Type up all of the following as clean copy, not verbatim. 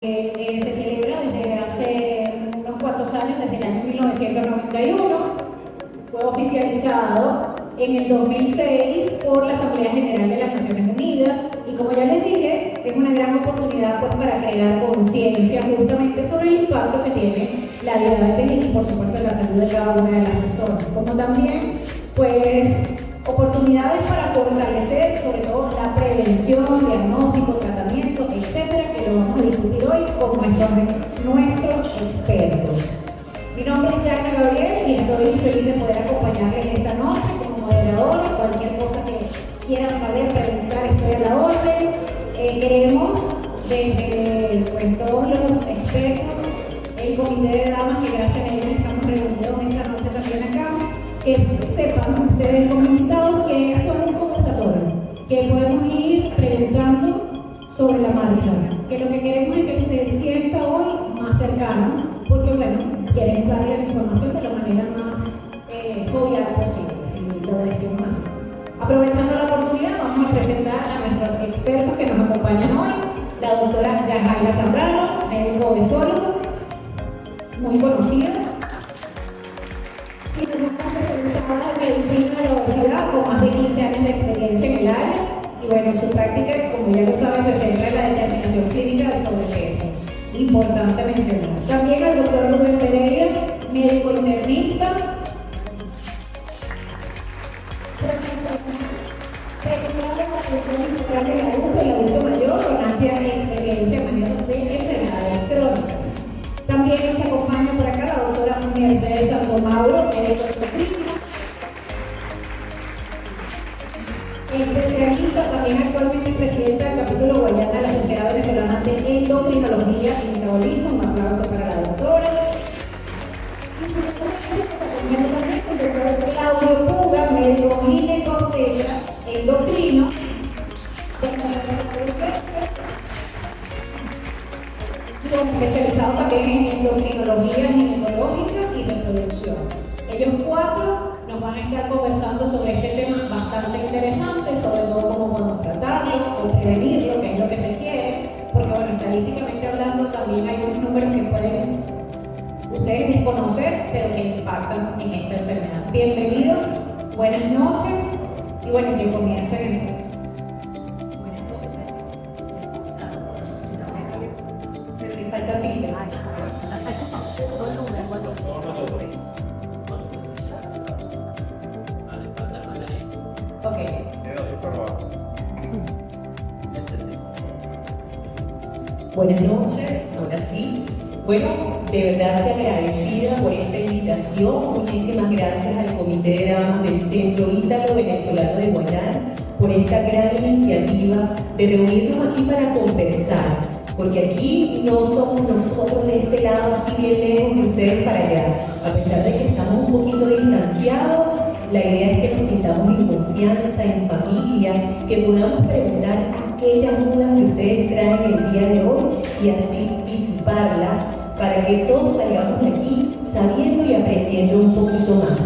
Se celebra desde hace unos cuantos años, desde el año 1991. Fue oficializado en el 2006 por la Asamblea General de las Naciones Unidas y, como ya les dije, es una gran oportunidad pues, para crear conciencia justamente sobre el impacto que tiene la diabetes y, por supuesto, la salud de cada una de las personas, como también pues oportunidades para fortalecer sobre todo la prevención, diagnóstico, tratamiento, etcétera, que lo vamos a discutir hoy con nuestros expertos. Mi nombre es Jacna Gabriel y estoy feliz de poder acompañarles esta noche como moderadora. Cualquier cosa que quieran saber, preguntar, estoy a la orden. Queremos, desde pues, todos los expertos, el comité de damas, que gracias a ellos estamos reunidos esta noche también acá, que sepan ustedes como invitados que esto es un conversatorio, que podemos ir preguntando sobre la marcha, que lo que queremos es que se sienta hoy más cercano, porque bueno, queremos darle la información de la manera más jovial posible, si lo decimos así. Aprovechando la oportunidad, vamos a presentar a nuestros expertos que nos acompañan hoy, la doctora Yajaira Zambrano, médico obesólogo, muy conocida, especializada en medicina de la obesidad, con más de 15 años de experiencia en el área, y bueno, su práctica, como ya lo saben, se centra en la determinación clínica del sobrepeso. Importante mencionar. También al doctor Rubén Pereira, médico internista, el adulto mayor con amplia experiencia en manejo de enfermedades crónicas. También nos acompaña por acá la doctora Mercedes Santo Mauro, médico endocrino, especialista, también actualmente presidenta del capítulo Guayana de la Sociedad Venezolana de Endocrinología y Metabolismo. Un aplauso para la doctora. El doctor Claudio Puga, médico ginecobstetra, endocrino, especializado también en endocrinología ginecológica y reproducción. Ellos cuatro nos van a estar conversando sobre este tema bastante interesante, sobre todo cómo podemos tratarlo o prevenirlo, que es lo que se quiere, porque bueno, estadísticamente hablando también hay unos números que pueden ustedes desconocer, pero que impactan en esta enfermedad. Bienvenidos, buenas noches y bueno, que comiencen en esto. Falta pila. Ok. Buenas noches, ahora sí. Bueno, de verdad que agradecida por esta invitación. Muchísimas gracias al Comité de Damas del Centro Ítalo-Venezolano de Guayana por esta gran iniciativa de reunirnos aquí para conversar. Porque aquí no somos nosotros de este lado así bien lejos y ustedes para allá. A pesar de que estamos un poquito distanciados, la idea es que nos sintamos en confianza, en familia, que podamos preguntar aquellas dudas que ustedes traen el día de hoy y así disiparlas para que todos salgamos de aquí sabiendo y aprendiendo un poquito más.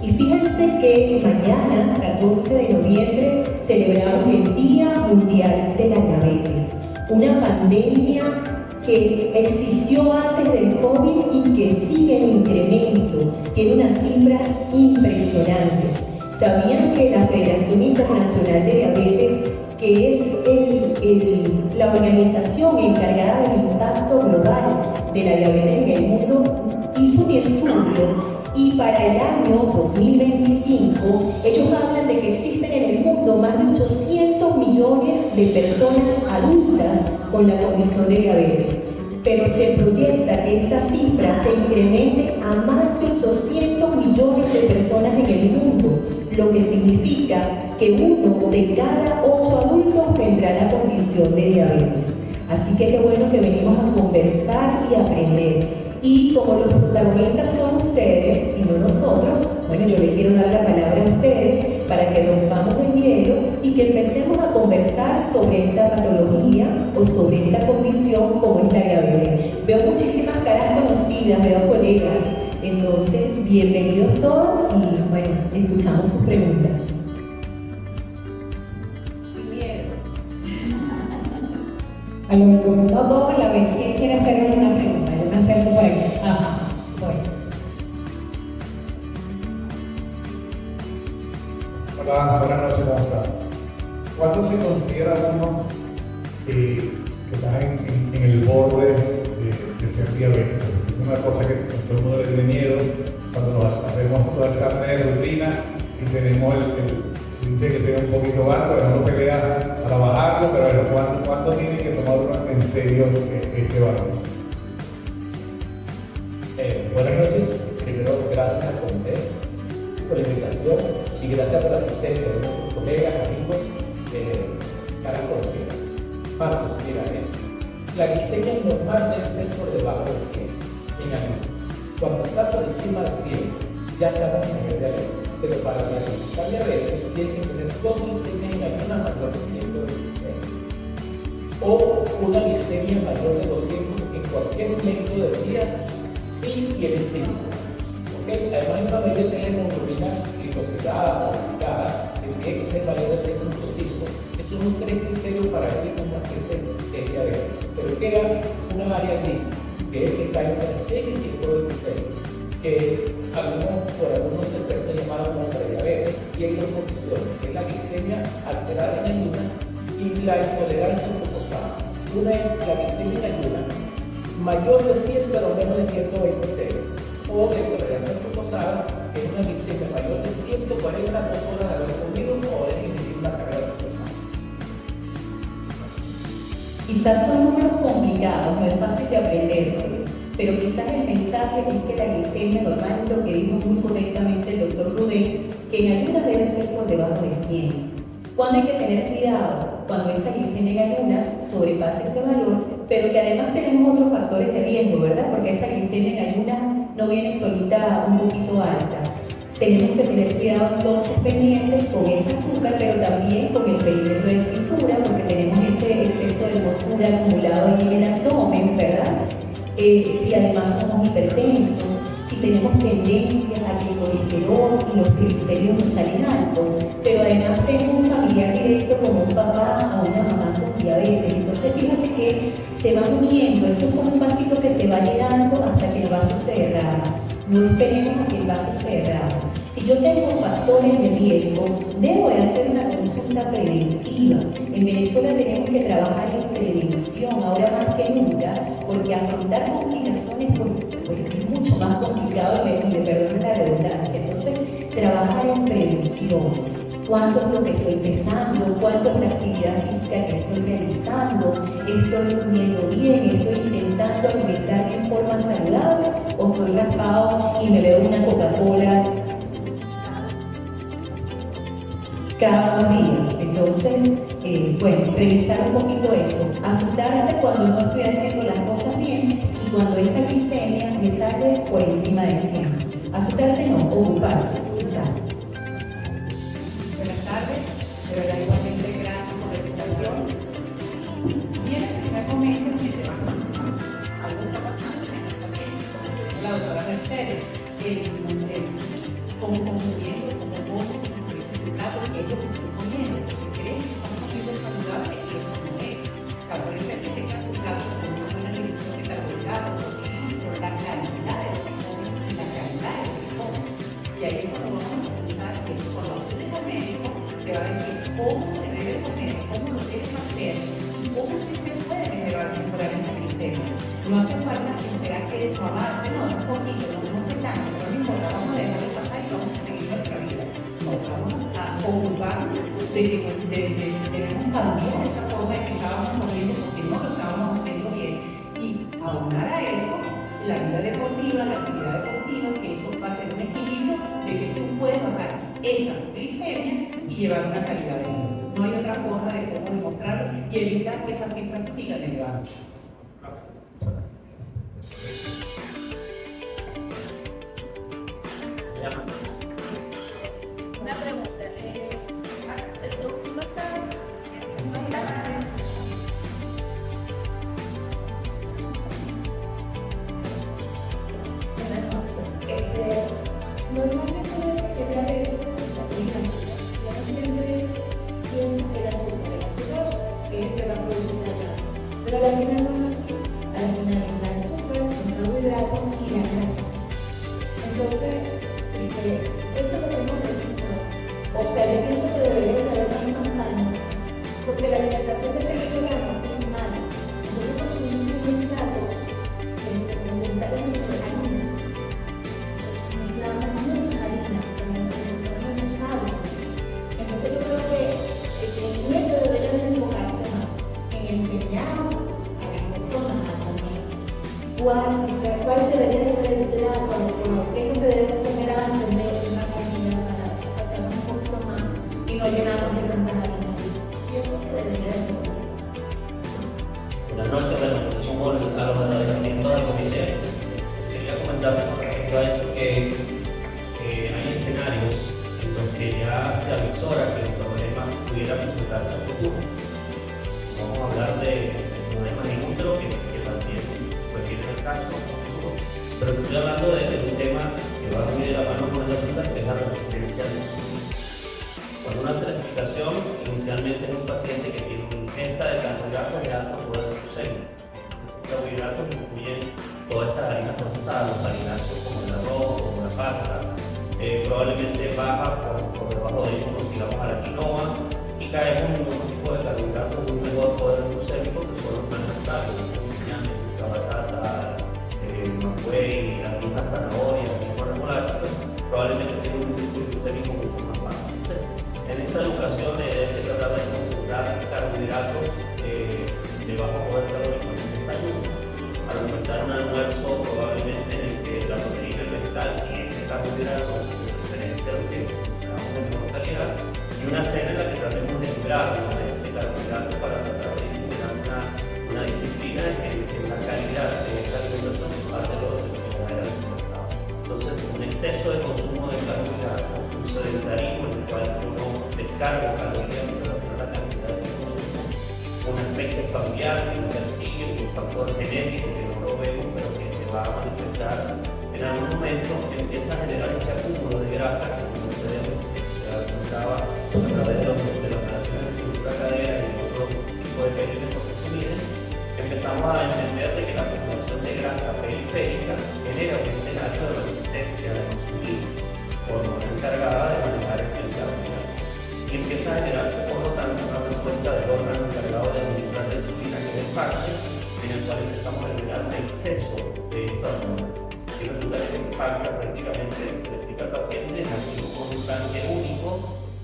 Y fíjense que mañana, 14 de noviembre, celebramos el Día Mundial de la Diabetes. Una pandemia que existió antes del COVID y que sigue en incremento, tiene unas cifras impresionantes. ¿Sabían que la Federación Internacional de Diabetes, que es la organización encargada del impacto global de la diabetes en el mundo, hizo un estudio y para el año 2025 ellos hablan de que existen en el mundo más de 800 millones de personas adultas con la condición de diabetes, pero se proyecta que esta cifra se incremente a más de 800 millones de personas en el mundo, lo que significa que 1 de cada 8 adultos tendrá la condición de diabetes. Así que qué bueno que venimos a conversar y aprender. Y como los protagonistas son ustedes y no nosotros, bueno, yo les quiero dar la palabra a ustedes para que rompamos el hielo y que empecemos a conversar sobre esta patología o sobre esta condición como es la diabetes. Veo muchísimas caras conocidas, veo colegas, entonces bienvenidos todos y bueno, escuchamos sus preguntas. Sin miedo. A lo mejor no todos a la vez. ¿Quién quiere hacerme una pregunta? Yo me acerco por aquí. Ajá, voy. Hola, buenas noches, ¿cómo está? ¿Cuánto se considera uno que está en el borde de ser diabético? Es una cosa que a todo el mundo le tiene miedo cuando nos hacemos todo el examen de rutina y tenemos el índice que tiene un poquito alto, pero uno pelea para bajarlo, pero bueno, ¿cuánto tiene que tomar uno en serio este valor? Buenas noches, primero gracias al comité por la invitación y gracias por la asistencia de nuestros colegas, amigos, caras conocidas. Marcos, mira, la glicemia normal debe ser por debajo del 100 en adultos. Cuando está por encima del 100, ya estamos en nivel de alerta. Pero para diagnosticar diabetes tiene que tener dos glicemias en ayunas mayor de 126 o una glicemia mayor de 200 en cualquier momento del día si tiene síntomas. ¿Okay? Además, en una medida de hemoglobina glicosilada o glicada que tiene que ser mayor de 6.5. Esos son tres criterios para decir que un paciente es diabético. Pero queda una área gris, que es que está entre 100 y 126, que por algunos expertos llamaron como prediabetes, y hay dos condiciones, que es la glicemia alterada en ayunas y la intolerancia glucosada. Una es la glicemia en ayunas mayor de 100 pero menos de 126, o la intolerancia glucosada, que es una glicemia mayor de 140 2 horas de haber comido o de ingerir una carga glucosada. Quizás son números complicados, no es fácil de aprenderse, pero quizás el mensaje es que la glicemia normal, lo que dijo muy correctamente el doctor Rubén, que en ayunas debe ser por debajo de 100. Cuando hay que tener cuidado, cuando esa glicemia en ayunas sobrepasa ese valor, pero que además tenemos otros factores de riesgo, ¿verdad? Porque esa glicemia en ayunas no viene solita un poquito alta. Tenemos que tener cuidado entonces pendientes con ese azúcar, pero también con el perímetro de cintura, porque tenemos ese exceso de hermosura acumulado ahí en el abdomen, ¿verdad? Si además somos hipertensos, si tenemos tendencia a que el colesterol y los triglicéridos nos salen altos, pero además tengo un familiar directo como un papá o una mamá con diabetes, entonces fíjate que se van uniendo, eso es como un vasito que se va llenando hasta que el vaso se derrama. No esperemos a que el vaso se derrame. Si yo tengo factores de riesgo, debo de hacer una consulta preventiva. En Venezuela tenemos que trabajar en prevención, ahora más que nunca, porque afrontar complicaciones pues es mucho más complicado y me perdonen la redundancia. Entonces, trabajar en prevención. ¿Cuánto es lo que estoy pesando? ¿Cuánto es la actividad física que estoy realizando? ¿Estoy durmiendo bien? ¿Estoy intentando alimentarme en forma saludable? ¿O estoy raspado y me bebo una Coca-Cola cada día? Entonces, bueno, revisar un poquito eso. Asustarse cuando no estoy haciendo las cosas bien y cuando esa glicemia me sale por encima de 100. Asustarse no, ocuparse, quizás. Buenas tardes, de verdad igualmente gracias por la invitación. Y en el primer momento en que te van a contar algo está pasando en el paciente, como la doctora Mercedes, como confundiendo, como poco, como se dice en tu plato, que es lo que estoy comiendo, porque creen que estamos comiendo saludable y eso no es. O sea, puede ser que tengas un plato con una buena división de carbohidratos, proteínas, por la calidad de lo que comes y la calidad de lo que comes. Y ahí es cuando vamos a pensar que cuando acudes al médico te va a decir cómo se debe comer, cómo lo debes hacer y cómo sí se puede mejorar esa glicemia. No hace falta esperar que eso avance, no, un poquito, no fue tanto, pero no importa, vamos a dejarlo pasar y vamos a seguir nuestra vida. No, vamos a ocuparnos de que debemos cambiar esa forma de que estábamos comiendo porque no lo estábamos haciendo bien. Y aunar a eso la vida deportiva, la actividad deportiva, que eso va a ser un equilibrio de que tú puedes bajar esa glicemia y llevar una calidad de vida. No hay otra forma de cómo demostrarlo y evitar que esas cifras sigan elevando. Una pregunta, el doctor no está Buenas noches. Normalmente uno dice que es diabético y el azúcar. Uno siempre piensa que el azúcar es el que va a producir la grasa. Pero carbohidratos y la grasa. Entonces, eso es lo que hemos realizado. O sea, yo pienso que debería de haber más campaña, porque la alimentación del venezolano es mala. Nosotros consumimos un plato alimentarios muchas harinas. Mezclamos muchas harinas, o sea, los venezolanos no saben. Entonces yo creo que en eso deberían enfocarse más, en enseñar a las personas a comer. ¿Cuál debería de ser el plato? ¿Qué es lo que debemos comer antes de una comida para pasar un poquito más y no llenarnos de tantas harinas? Yo creo que debería de ser así. Buenas noches, bueno, pues sumo a los agradecimientos del comité. Quería comentar con respecto a eso que hay escenarios en los que ya se avisora que el problema pudiera presentarse a futuro. Vamos a hablar de problemas de útero que también pues, tiene el caso a futuro, pero estoy hablando de un tema que va muy de la mano con el azúcar, que es la resistencia a la insulina. Cuando uno hace la explicación, inicialmente es un paciente que tiene una ingesta de carbohidratos de alto poder glucémico. Los carbohidratos incluyen todas estas harinas procesadas, los harináceos como el arroz, como la pasta. Probablemente baja por debajo de ellos, nos sigamos a la quinoa y caemos en otro tipo de carbohidratos de un mejor poder glucémico que son los transversales, la batata, maguey, la misma zanahoria, el mismo remolacha, probablemente tiene un índice glucémico mucho más bajo. Entonces, en esa educación es que tratar de concentrar carbohidratos de bajo poder calórico en el desayuno. Al aumentar un almuerzo, probablemente en el que la proteína vegetal y este carbohidrato de preferencia lo que consideramos de mejor calidad, y una cena en la que tratemos de librarnos de ese carbohidrato para tratar de generar una disciplina en la calidad de esta alimentación parte de lo que era el pasado. Entonces, un exceso de consumo de carbohidratos, un sedentarismo en el cual uno descarga calorías en relación a la cantidad de consumo, un aspecto familiar que no persigue, un factor genético que no lo vemos pero que se va a manifestar en algún momento, empieza a generar este acúmulo de grasa que se comentaba a través de las relaciones de cintura cadera y otro tipo de perímetros que se miden. Empezamos a entender de que la acumulación de grasa periférica genera un escenario de resistencia a la insulina, hormona encargada de manejar el carbohidrato. Y empieza a generarse, por lo tanto, una respuesta del órgano encargado de administrar la insulina, que es el páncreas, en el cual empezamos a generar un exceso de esta hormona. Y resulta que el páncreas prácticamente se le explica al paciente, nacimos con un tanque único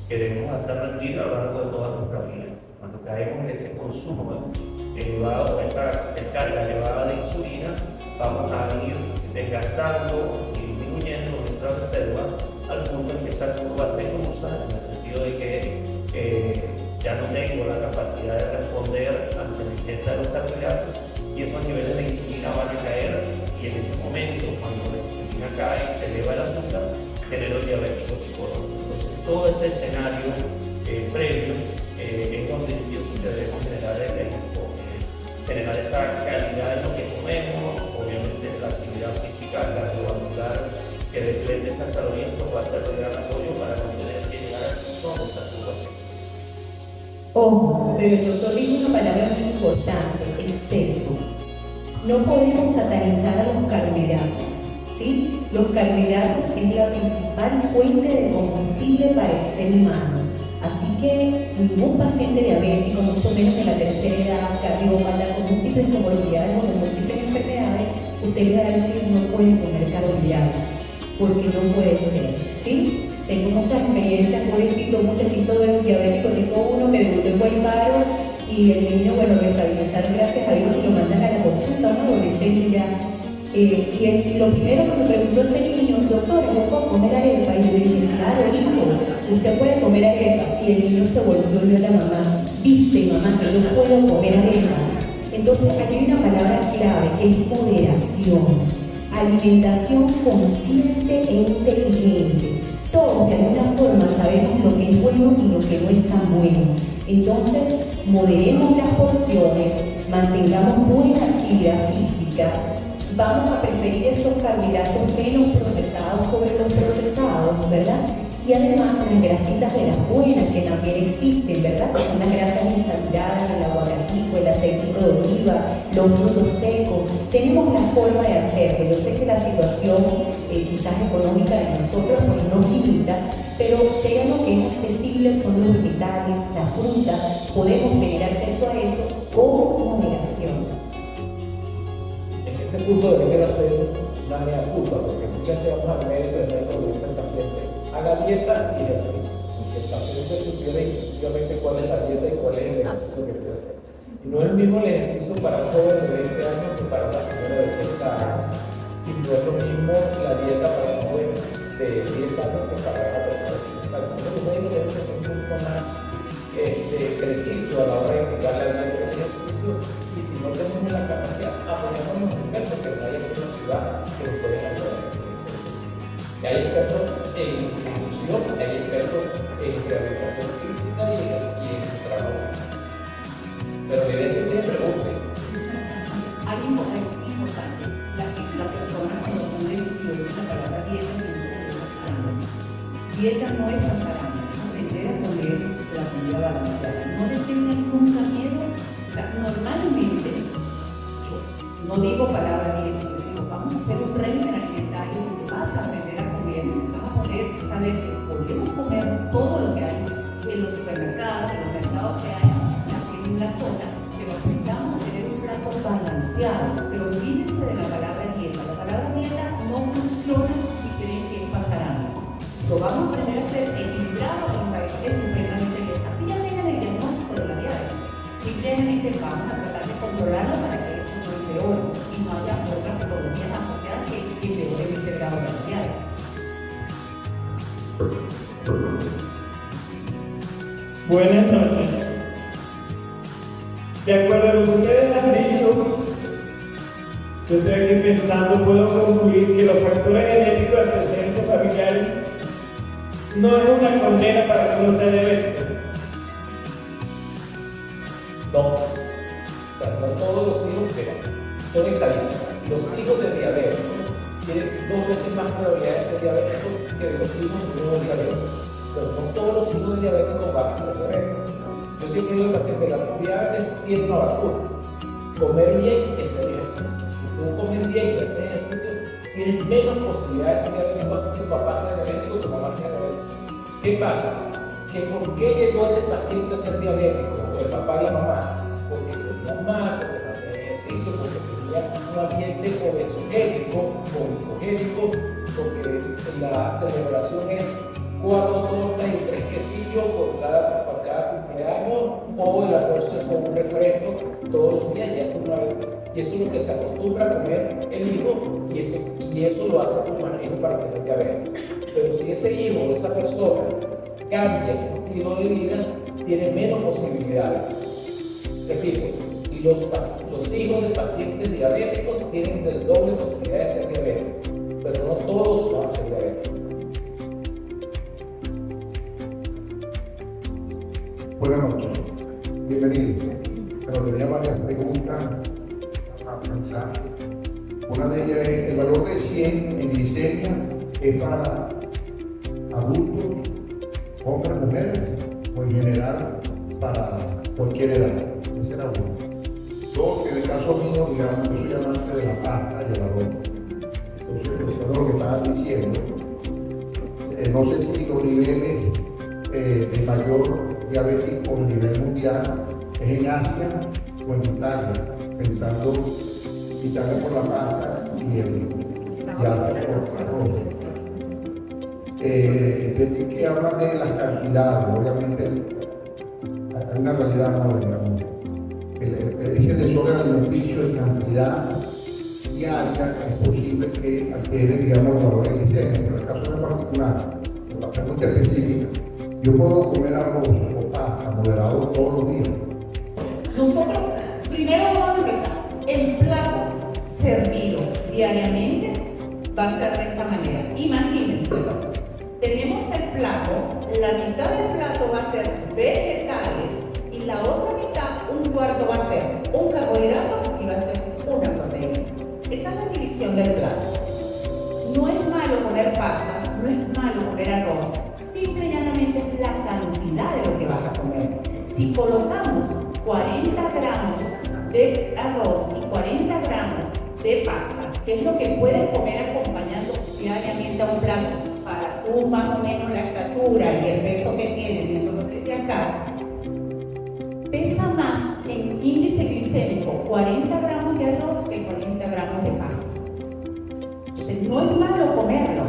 que debemos hacer rendir a lo largo de toda nuestra vida. Cuando caemos en ese consumo elevado, esa descarga elevada de insulina, vamos a ir desgastando y disminuyendo nuestra reserva al punto en que esa curva se cruza, en el sentido de que ya no tengo la capacidad de responder ante la ingesta de los carbohidratos y esos niveles de insulina van a caer, y en ese momento, cuando la insulina cae y se eleva el azúcar, genera el diabético tipo 2. Entonces, todo ese escenario previo es donde yo debemos generar el enfoque, generar esa calidad de lo que comemos, obviamente la actividad física cardiovascular que despliegue esas calorías nos va a hacer lograr apoyo para no tener que llegar a todas estas situaciones. Ojo, pero el doctor dijo una palabra muy importante, exceso. No podemos satanizar a los carbohidratos, ¿sí? Los carbohidratos es la principal fuente de combustible para el ser humano. Así que ningún paciente diabético, mucho menos de la tercera edad, cardiópata, con múltiples comorbilidades o con múltiples enfermedades, usted le va a decir no puede comer carbohidratos, porque no puede ser, ¿sí? Tengo muchas experiencias, pobrecito, un muchachito diabético tipo 1 que debutó en Guaymaro y el niño, bueno, lo estabilizaron gracias a Dios y lo mandan a la consulta, un adolescente ya. Y lo primero que me preguntó ese niño, doctor, ¿yo puedo comer arepa? Y yo le dije, claro, hijo, usted puede comer arepa. Y el niño se volvió y vio a la mamá, viste mamá, que yo puedo comer arepa. Entonces aquí hay una palabra clave que es moderación. Alimentación consciente e inteligente. Todos de alguna forma sabemos lo que es bueno y lo que no es tan bueno. Entonces, moderemos las porciones, mantengamos buena actividad física, vamos a preferir esos carbohidratos menos procesados sobre los procesados, ¿verdad? Y además las grasitas de las buenas que también existen, ¿verdad? Que son las grasas insaturadas, el aguacatico, el aceitico de oliva, los frutos secos. Tenemos la forma de hacerlo. Yo sé que la situación quizás económica de nosotros pues, nos limita, pero si hay algo que es accesible son los vegetales, la fruta. Podemos tener acceso a eso con moderación. En este punto yo quiero hacer una mea culpa, porque muchas veces vamos al médico y el médico le dice al paciente, haga dieta y ejercicio. Y el paciente supiera efectivamente cuál es la dieta y cuál es el ejercicio que debe hacer. Y no es el mismo el ejercicio para un joven de 20 años que para una señora de 80 años. Y no es lo mismo la dieta para un joven de 10 años que para una persona de 80 años. Entonces, los médicos deben ser un poco más precisos a la hora de indicar la dieta del ejercicio. Y si no tenemos la capacidad, apoyémonos en expertos, porque no hay en una ciudad que nos pueden ayudar. Hay expertos en nutrición, hay expertos en rehabilitación física y en trabajo físico. Pero la idea es que ustedes pregunten. Hay importante, la persona cuando pone la palabra dieta piensa que es pasar hambre. Dieta no es pasar hambre, es aprender a comer la comida balanceada. No le tengan nunca miedo. O sea, normalmente, yo no digo palabra dieta, yo digo, vamos a hacer un régimen alimentario donde vas a aprender a comer, vas a poder saber que podemos comer todo lo que hay en los supermercados, en los mercados que hay aquí en la zona, pero aprendamos a tener un plato balanceado. Pero olvídense de la palabra dieta. La palabra dieta no funciona si creen que es pasar hambre. Lo vamos a aprender a hacer equilibrado en países estupendamente bien. Así ya tengan el diagnóstico de la diabetes. Simplemente vamos a tratar de controlarlo para que eso no empeore y no haya otras patologías asociadas que empeoren ese grado de la diabetes. Buenas noches. De acuerdo a lo que ustedes han dicho, yo estoy aquí pensando, puedo concluir que los factores genéticos del antecedentes familiares no es una condena para que uno sea diabético. No. O sea, no todos los hijos, pero son estadísticas. Los hijos de diabéticos tienen 2 veces más probabilidad de ser diabéticos que los hijos no diabéticos. Pero no todos los hijos de diabéticos van a ser diabéticos. Yo siempre digo al paciente, la diabetes tiene una vacuna. Comer bien es el ejercicio. Si tú comes bien y haces ejercicio, tienes menos posibilidades de ser diabético, así que tu papá sea diabético, tu mamá sea diabético. ¿Qué pasa? Que ¿por qué llegó ese paciente a ser diabético? El papá y la mamá. Porque comía mal, porque no hacía ejercicio, porque tenía un ambiente obesogénico o glicogénico, porque la celebración es 4 tortas y 3 quesillos por cada cumpleaños, o el almuerzo es con un refresco todos los días y hace una vez. Y eso es lo que se acostumbra a comer el hijo y eso lo hace como manejo para tener diabetes. Pero si ese hijo o esa persona cambia ese estilo de vida, tiene menos posibilidades. Repito, y los hijos de pacientes diabéticos tienen el doble de posibilidades de ser diabéticos, pero no todos van a ser diabéticos. Buenas noches, bienvenido. Pero tenía varias preguntas a pensar. Una de ellas es, el valor de 100 en glicemia es para adultos, hombres, mujeres, o en general para cualquier edad. Esa era una. Dos, en el caso mío, digamos, yo soy amante de la pasta y el arroz. Entonces, pensando lo que estabas diciendo, no sé si los niveles de mayor diabetes a nivel mundial es en Asia o en Italia, pensando Italia por la pasta y Asia por el arroz. Entendí que hablan de las cantidades, obviamente hay una realidad moderna. Ese desorden alimenticio en cantidad diaria es posible que adquiere, digamos, valores glicémicos. En el caso en particular, en la pregunta específica, yo puedo comer arroz o pasta moderado todos los días. Nosotros, primero vamos a empezar. El plato servido diariamente va a ser de esta manera. Imagínense, tenemos el plato, la mitad del plato va a ser vegetales y la otra mitad, un cuarto va a ser un carbohidrato y va a ser una proteína. Esa es la división del plato. No es malo comer pasta, no es malo comer arroz, simple y llanamente es la cantidad de lo que vas a comer. Si colocamos 40 gramos de arroz y 40 gramos de pasta, que es lo que puedes comer acompañando diariamente a un plato para tú más o menos la estatura y el peso que tienes, viéndolo desde acá, pesa más en índice glicémico 40 gramos de arroz que 40 gramos de pasta. Entonces no es malo comerlo,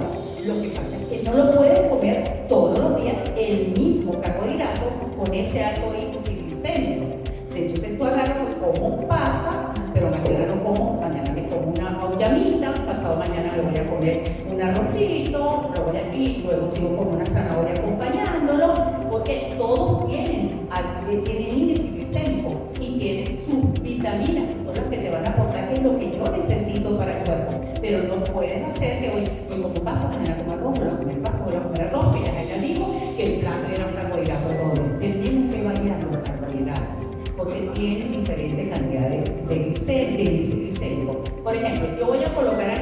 lo que pasa es que no lo puedes comer todos los días el mismo carbohidrato con ese alto índice glicémico. Entonces tú agarras y como pasta, pero mañana no como, mañana me como una auyamita, pasado mañana me voy a comer un arrocito, y luego sigo con una zanahoria acompañándolo, porque todos tienen índice glicémico y tienen sus vitaminas, que son las que te van a aportar, que es lo que yo necesito para el cuerpo. Pero no puedes hacer que hoy como pasta, mañana como arroz, voy a comer pasta, voy a comer arroz, que ya dijo que el plato era un carbohidrato doble. Tenemos que variar los carbohidratos, porque tienen diferentes cantidades de índice glicémico. Por ejemplo, yo voy a colocar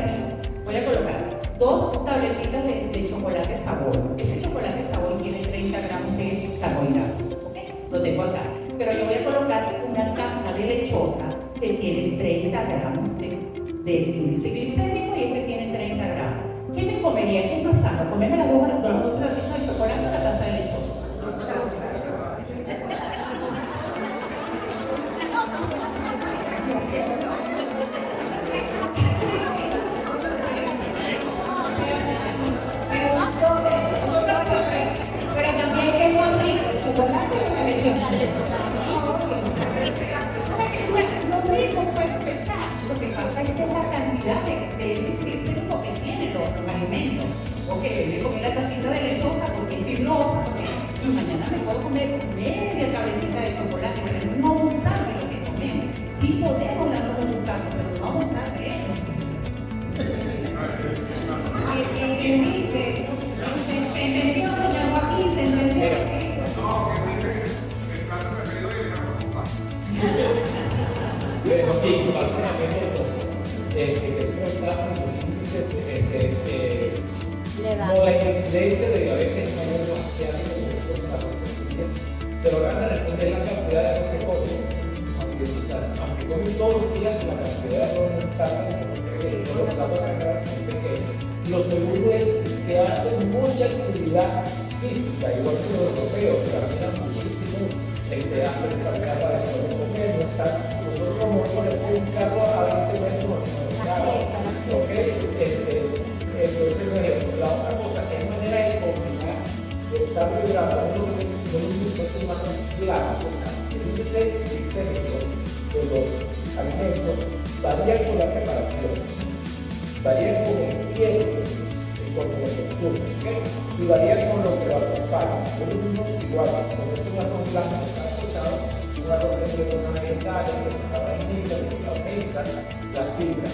2 tabletitas de chocolate sabor. Ese chocolate sabor tiene 30 gramos de carbohidratos, ¿ok? Lo tengo acá. Pero yo voy a colocar una taza de lechosa que tiene 30 gramos de índice glicémico y este tiene 30 gramos. ¿Qué me comería? ¿Qué es más sano? ¿Comerme las dos pedacitos de chocolate o la taza de lechosa? Pero también que es más rico el chocolate o la lechosa. Lo mismo puede pesar. Lo que pasa es que es la cantidad de índice glicémico que tienen los alimentos. Ok, me comí la tacita de lechosa porque es fibrosa, y mañana me puedo comer media tabletita de chocolate, pero no abusar de lo que comemos. Sí podemos darnos con un caso, pero no abusar de ello. Se entendió, señor Joaquín, se entendió. Pero sí, básicamente entonces, que tú estás en un índice no la incidencia de diabetes mayor de los asiáticos, pero van a responder la cantidad de arroz que comen. Aunque comen todos los días la cantidad de arroz no está, porque los platos de son pequeños. Lo segundo es que hacen mucha actividad física, igual que los europeos, que caminan muchísimo, hacen carrera para poder comer, no están. Nosotros como por ejemplo un carro a 20 metros, ¿ok? Entonces no es eso. La otra cosa que es manera de combinar el carbohidrato es un índice más claro, o sea, el índice glicémico de los alimentos varía con la preparación, varía con el tiempo con lo que consume, ¿okay? Y varía con lo que lo acompaña. Yo lo mismo igual, cuando es un arroz blanco que está asociado, un arroz que tiene una vegetal, que está vainilla, que aumenta la fibra,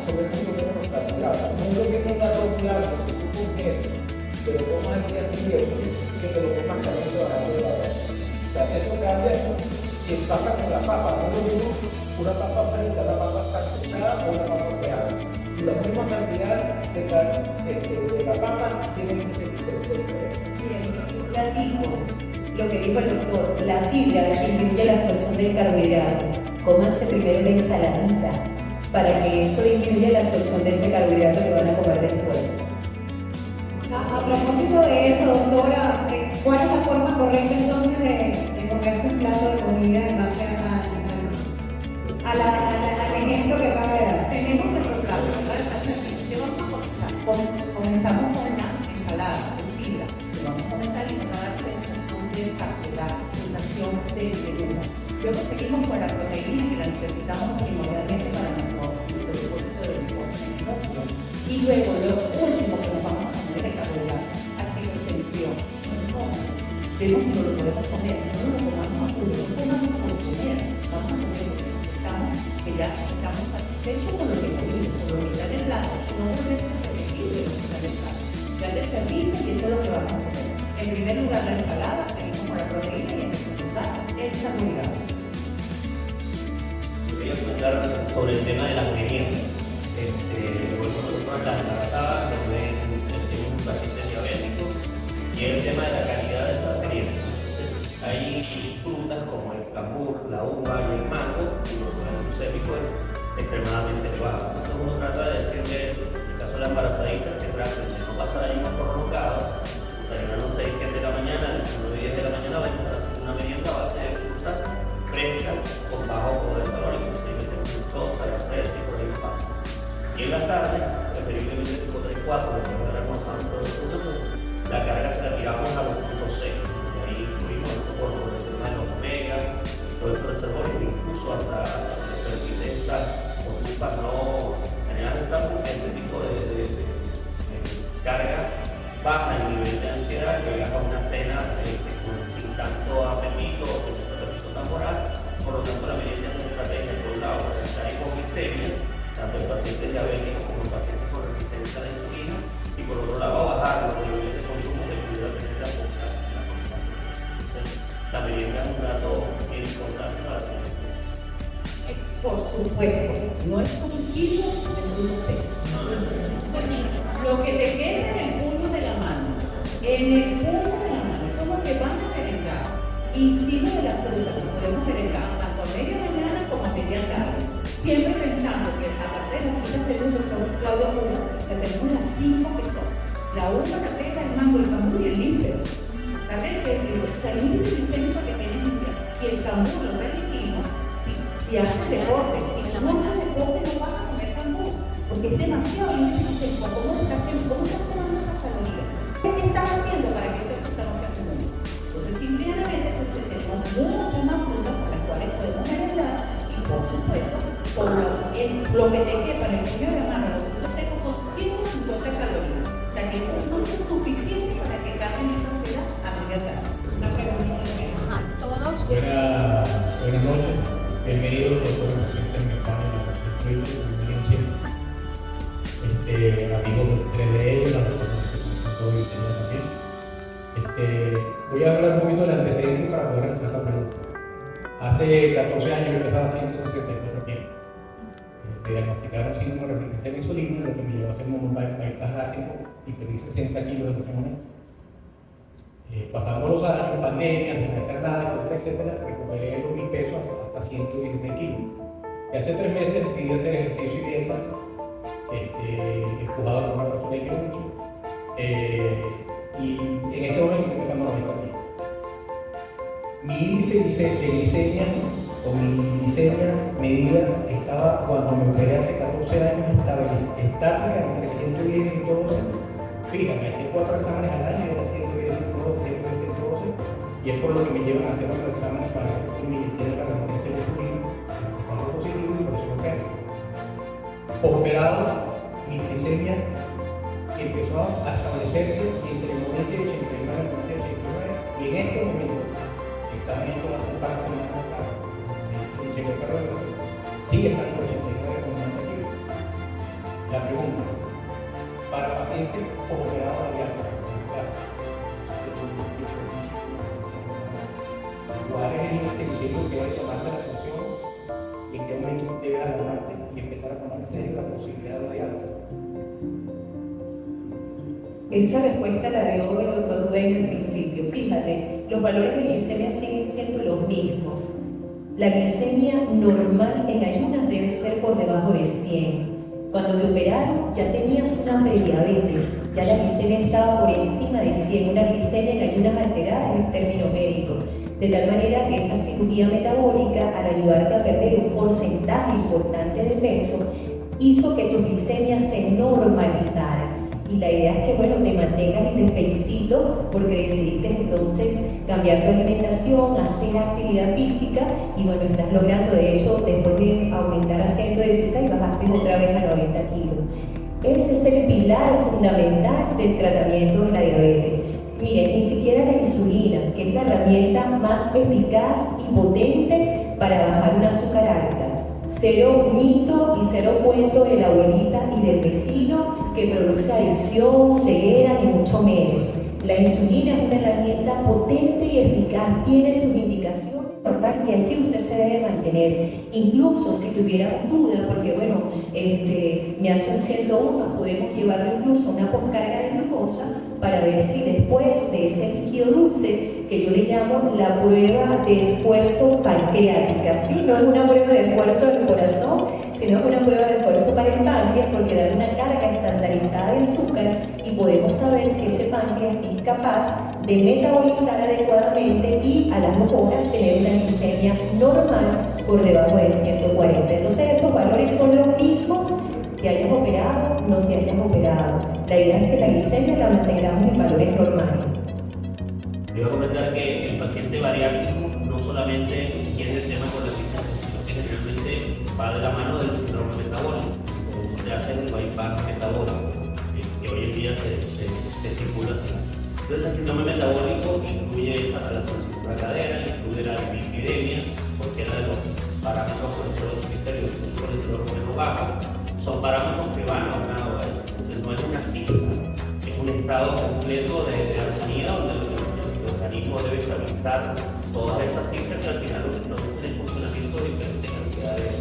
sobre todo los carbohidratos. No es lo que es un arroz blanco que tú comes, pero tomas al día siguiente, que te lo comas también de la arroz. O sea, eso cambia, y pasa con la papa, no es lo mismo una papa frita, una papa sancochada o una papa peada. La misma cantidad de la papa tiene índice glicémico diferente. Bien, platico lo que dijo el doctor, la fibra disminuye la absorción del carbohidrato. Cómanse primero la ensaladita para que eso disminuya la absorción de ese carbohidrato que van a comer después. A propósito de eso, doctora, ¿cuál es la forma correcta entonces de comerse un plato de comida en base al ejemplo que acaba de dar? Tenemos nuestro plato, ¿verdad? ¿Qué vamos a comenzar? Comenzamos con una ensalada con fibra. Vamos a comenzar y nos va a dar sensación de saciedad, sensación de llenura. Luego seguimos con la proteína que la necesitamos primordialmente para nuestro depósito de glucógeno. Y luego lo último que nos vamos a comer es carbohidrato. Así que se enfrió. Vemos si no lo podemos comer, no lo comamos a puro, no comamos por comer, vamos a comer porque necesitamos que ya estamos satisfechos con lo que comimos, con lo que está en el plato, y no volverse a repetir de lo que está en el plato. Ya te serviste y eso es lo que vamos a comer. En primer lugar la ensalada, seguimos con la proteína y en tercer lugar el carbohidrato. Quería comentar sobre el tema de las meriendas. Las embarazadas que pueden Y en las tardes, preferiblemente tipo 3-4, después de almorzar todo el turno, la carga se la tiramos a los puntos secos. Y ahí incluimos el soporte del tema de los omegas, todo eso reservorios, incluso hasta permite estas conductas no generalizar porque ese tipo de carga baja el nivel de ansiedad que viaja a una cena sin tanto apetito o sin apetito temporal. Por lo tanto, la merienda es una estrategia por un lado para evitar hipoglicemia, tanto en pacientes diabéticos como en pacientes con resistencia a la insulina, y por otro lado bajar los niveles de consumo que pudiera tener la comida. La merienda es un dato bien importante para la población. Por supuesto, no es un kilo de frutos secos. Lo que te queda en el punto de la mano, eso es lo que van a merendar. Y sigue de la fruta, que podemos merendar tanto a media mañana como a media tarde. Siempre pensando que aparte de las frutas del doctor Claudio Pura, que tenemos las 5 que son la uva, la pera, el mango, el cambur y el límpido. El índice glicémico que tienes y el cambur lo permitimos si haces deporte. Si no haces deporte no vas a comer cambur, porque es demasiado índice glicémico. ¿Cómo estás tomando esas calorías? ¿Qué estás haciendo para que ese azúcar no sea tu mundo? Entonces, simplemente tenemos muchas más frutas con las cuales podemos merendar y, por supuesto, por lo que te quepa en el puño de mano, los frutos secos son 150 calorías. O sea que eso no es suficiente para que carguen esa ansiedad a media tarde. Una preguntita. Buenas noches. Bienvenidos doctor presentes en mi página de experiencia. Amigos tres de ellos, la doctora también. Voy a hablar un poquito del antecedente para poder realizar la pregunta. Hace 14 años yo pesaba 164 kilos. Me diagnosticaron síndrome de resistencia a la insulina, lo que me llevó a hacer un bypass gástrico y perdí 60 kilos en ese momento. Pasando los años, pandemia, sin hacer nada, etcétera, recuperé mi peso hasta 116 kilos. Y hace 3 meses decidí hacer ejercicio y dieta, empujado por una persona que quiero mucho. Y en este momento estoy empezando a 90 kilos. Mi índice de glicemia o mi glicemia medida estaba, cuando me operé hace 14 años, estaba estática entre 110 y 112. Fíjate, hacía 4 exámenes al año y era 110, 112, 110, 112. Y es por lo que me llevan a hacer los exámenes para ver si mi tiene la resistencia de insulina, empezar lo positivo y por eso lo opero. Operado, mi glicemia empezó a establecerse entre 90 y 89, 90 y 89, y en este momento, examen hecho hace para la semana pasada, sigue estando 89 con 90 kilos. La pregunta, para pacientes operados bariátricos, ¿cuál es el índice glicémico que debe tomar la atención y en qué momento debe alarmarte y empezar a tomar en serio la posibilidad de la diálisis? Esa respuesta la dio el doctor Dueño al principio. Fíjate, los valores de glicemia siguen siendo los mismos. La glicemia normal en ayunas debe ser por debajo de 100. Cuando te operaron ya tenías una prediabetes, ya la glicemia estaba por encima de 100, una glicemia en ayunas alteradas en términos médicos. De tal manera que esa cirugía metabólica, al ayudarte a perder un porcentaje importante de peso, hizo que tu glicemia se normalizara. Y la idea es que, bueno, te mantengas y te felicito porque decidiste entonces cambiar tu alimentación, hacer actividad física y, bueno, estás logrando, de hecho, después de aumentar a 116, bajaste otra vez a 90 kilos. Ese es el pilar fundamental del tratamiento de la diabetes. Miren, ni siquiera la insulina, que es la herramienta más eficaz y potente para bajar un azúcar alta. Cero mito y cero cuento de la abuelita y del vecino que produce adicción, ceguera, ni mucho menos. La insulina es una herramienta potente y eficaz, tiene sus indicaciones normal y allí usted se debe mantener. Incluso si tuviéramos dudas, porque bueno, me hace un 101, podemos llevarle incluso una poscarga de glucosa para ver si después de ese líquido dulce, que yo le llamo la prueba de esfuerzo pancreática, ¿sí? No es una prueba de esfuerzo del corazón, sino es una prueba de esfuerzo para el páncreas, porque da una carga estandarizada de azúcar y podemos saber si ese páncreas es capaz de metabolizar adecuadamente y a las 2 horas tener una glicemia normal por debajo de 140. Entonces esos valores son los mismos que hayas operado no te hayas operado. La idea es que la glicemia la mantengamos en valores normales. Te voy a comentar que el paciente bariátrico no solamente tiene el tema con la glicemia, sino que generalmente va de la mano del síndrome metabólico. Por eso te hace el bypass metabólico, que hoy en día se circula así. Entonces, el síndrome metabólico incluye esa relación con la cadera, incluye la dislipidemia, porque era de los parámetros por el triglicéridos, el colesterol bueno bajo, son parámetros que van aunados a eso. Entonces, no es una cifra, es un estado completo de armonía donde el organismo debe estabilizar todas esas cifras que al final los producen el funcionamiento de diferentes cantidades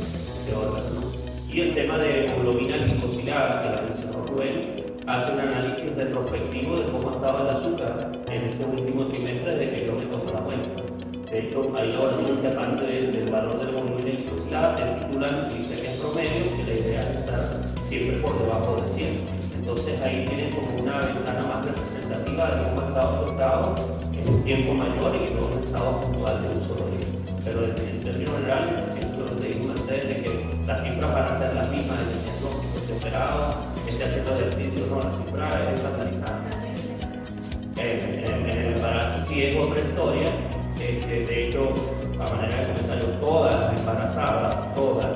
de órganos, ¿no? Y el tema de hemoglobina glicosilada, que la mencionó Rubén, hace un análisis retrospectivo de cómo estaba el azúcar en ese último trimestre de kilómetros por la cuenta. De hecho, hay laboratorios que aparte del valor de la hemoglobina glicosilada te titulan glicemia promedio, que la idea es estar siempre por debajo de 100. Entonces ahí tienes como una ventana más representativa de cómo ha estado tu estado en un tiempo mayor y no un estado puntual de un solo día. Pero en términos generales, esto lo que dijo Mercedes, de que las cifras van a ser las mismas dependiendo de esté operado, esté haciendo ejercicio, no, la cifra es estandarizada. En el embarazo sí es otra historia. De hecho, a manera de comentario, todas las embarazadas, todas,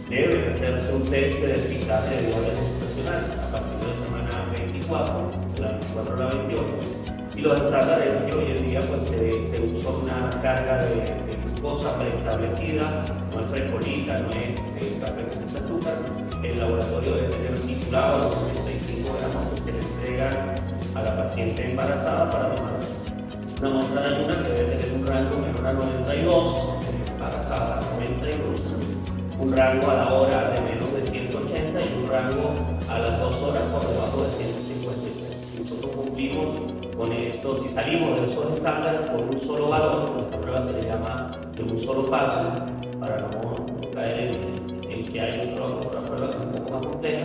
deben hacerse un test de despistaje de diabetes gestacional a partir de la semana 24, de la 24 a la 28. Y los estándares que hoy en día pues, se usa una carga de glucosa preestablecida, no es frescolita, no es café con ese azúcar. El laboratorio debe tener titulado los 75 gramos que se le entregan a la paciente embarazada para tomar una muestra de ayuna que debe tener un rango menor a 92, embarazada a 92, un rango a la hora de menos de 180 y un rango a las 2 horas por debajo de 153. Si nosotros cumplimos con eso, si salimos de esos estándares con un solo valor, esta prueba se le llama de un solo paso, para no caer en que hay otra prueba que es un poco más compleja,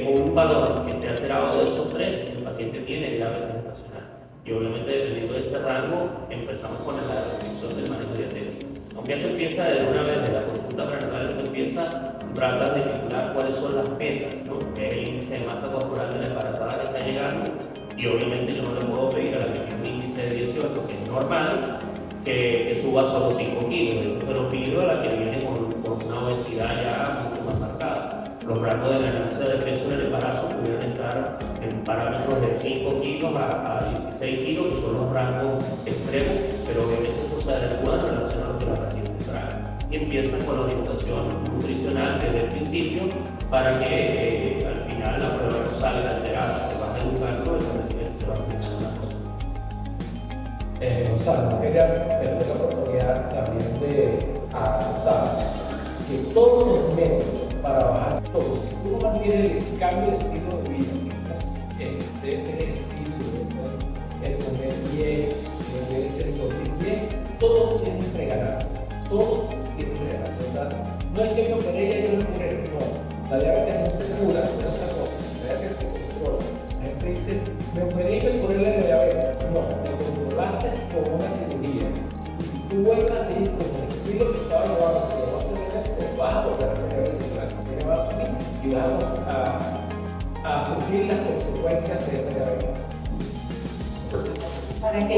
con un valor que esté alterado de esos tres, el paciente tiene diabetes gestacional. Y obviamente dependiendo de ese rango, empezamos con la restricción del manejo dietético. Aunque esto empieza desde una vez de la consulta prenatal, esto empieza tratar de calcular cuáles son las metas, ¿no? Que es el índice de masa corporal de la embarazada que está llegando. Y obviamente yo no le puedo pedir a la que tiene un índice de 18, que es normal, que suba solo 5 kilos. Ese se lo pido a la que viene con una obesidad ya mucho más marcada. Los rangos de ganancia de peso en el embarazo pudieran estar en parámetros de 5 kilos a 16 kilos, que son los rangos extremos, pero obviamente esto se adecua en relación a lo que la paciente trae. Y empiezan con la orientación nutricional desde el principio para que al final la prueba no salga alterada, se va educando y se va aplicando las cosas. Gonzalo, quería tener la oportunidad también de adaptar que todos los métodos para bajar todo, si tú no mantienes el cambio de estilo de vida, de ese ejercicio, de ese el comer bien, de ese dormir bien, todos tienen que regalarse, todos tienen que regalarse. No es que me operé y yo me operé, no. La diabetes no se cura, es otra cosa, la diabetes se controla. La gente dice, me operé y me curé la diabetes. No, te controlaste con una cirugía. Y si tú vuelves a seguir con el estilo que estaba llevando, vas a volver a hacer el va a subir y vamos a sufrir las consecuencias de esa diabetes. Para que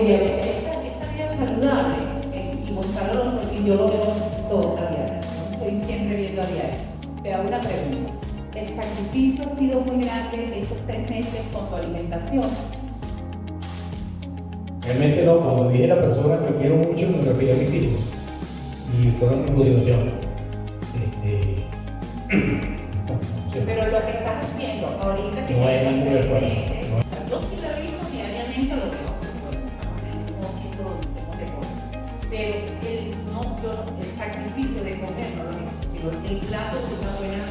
esa vida saludable, y Gonzalo, y yo lo veo todo a diario, ¿no? Estoy siempre viendo a diario. Te hago una pregunta. ¿El sacrificio ha sido muy grande estos 3 meses con tu alimentación? Realmente no, cuando dije la persona que quiero mucho me refería a mis hijos y fueron mi motivación. Pero lo que estás haciendo ahorita que no hay ya ningún esfuerzo. O sea, yo sí lo he visto diariamente, lo veo, bueno, estamos en el mismo sitio donde hacemos deporte. Pero el sacrificio de comer no lo he hecho, sino el plato de una buena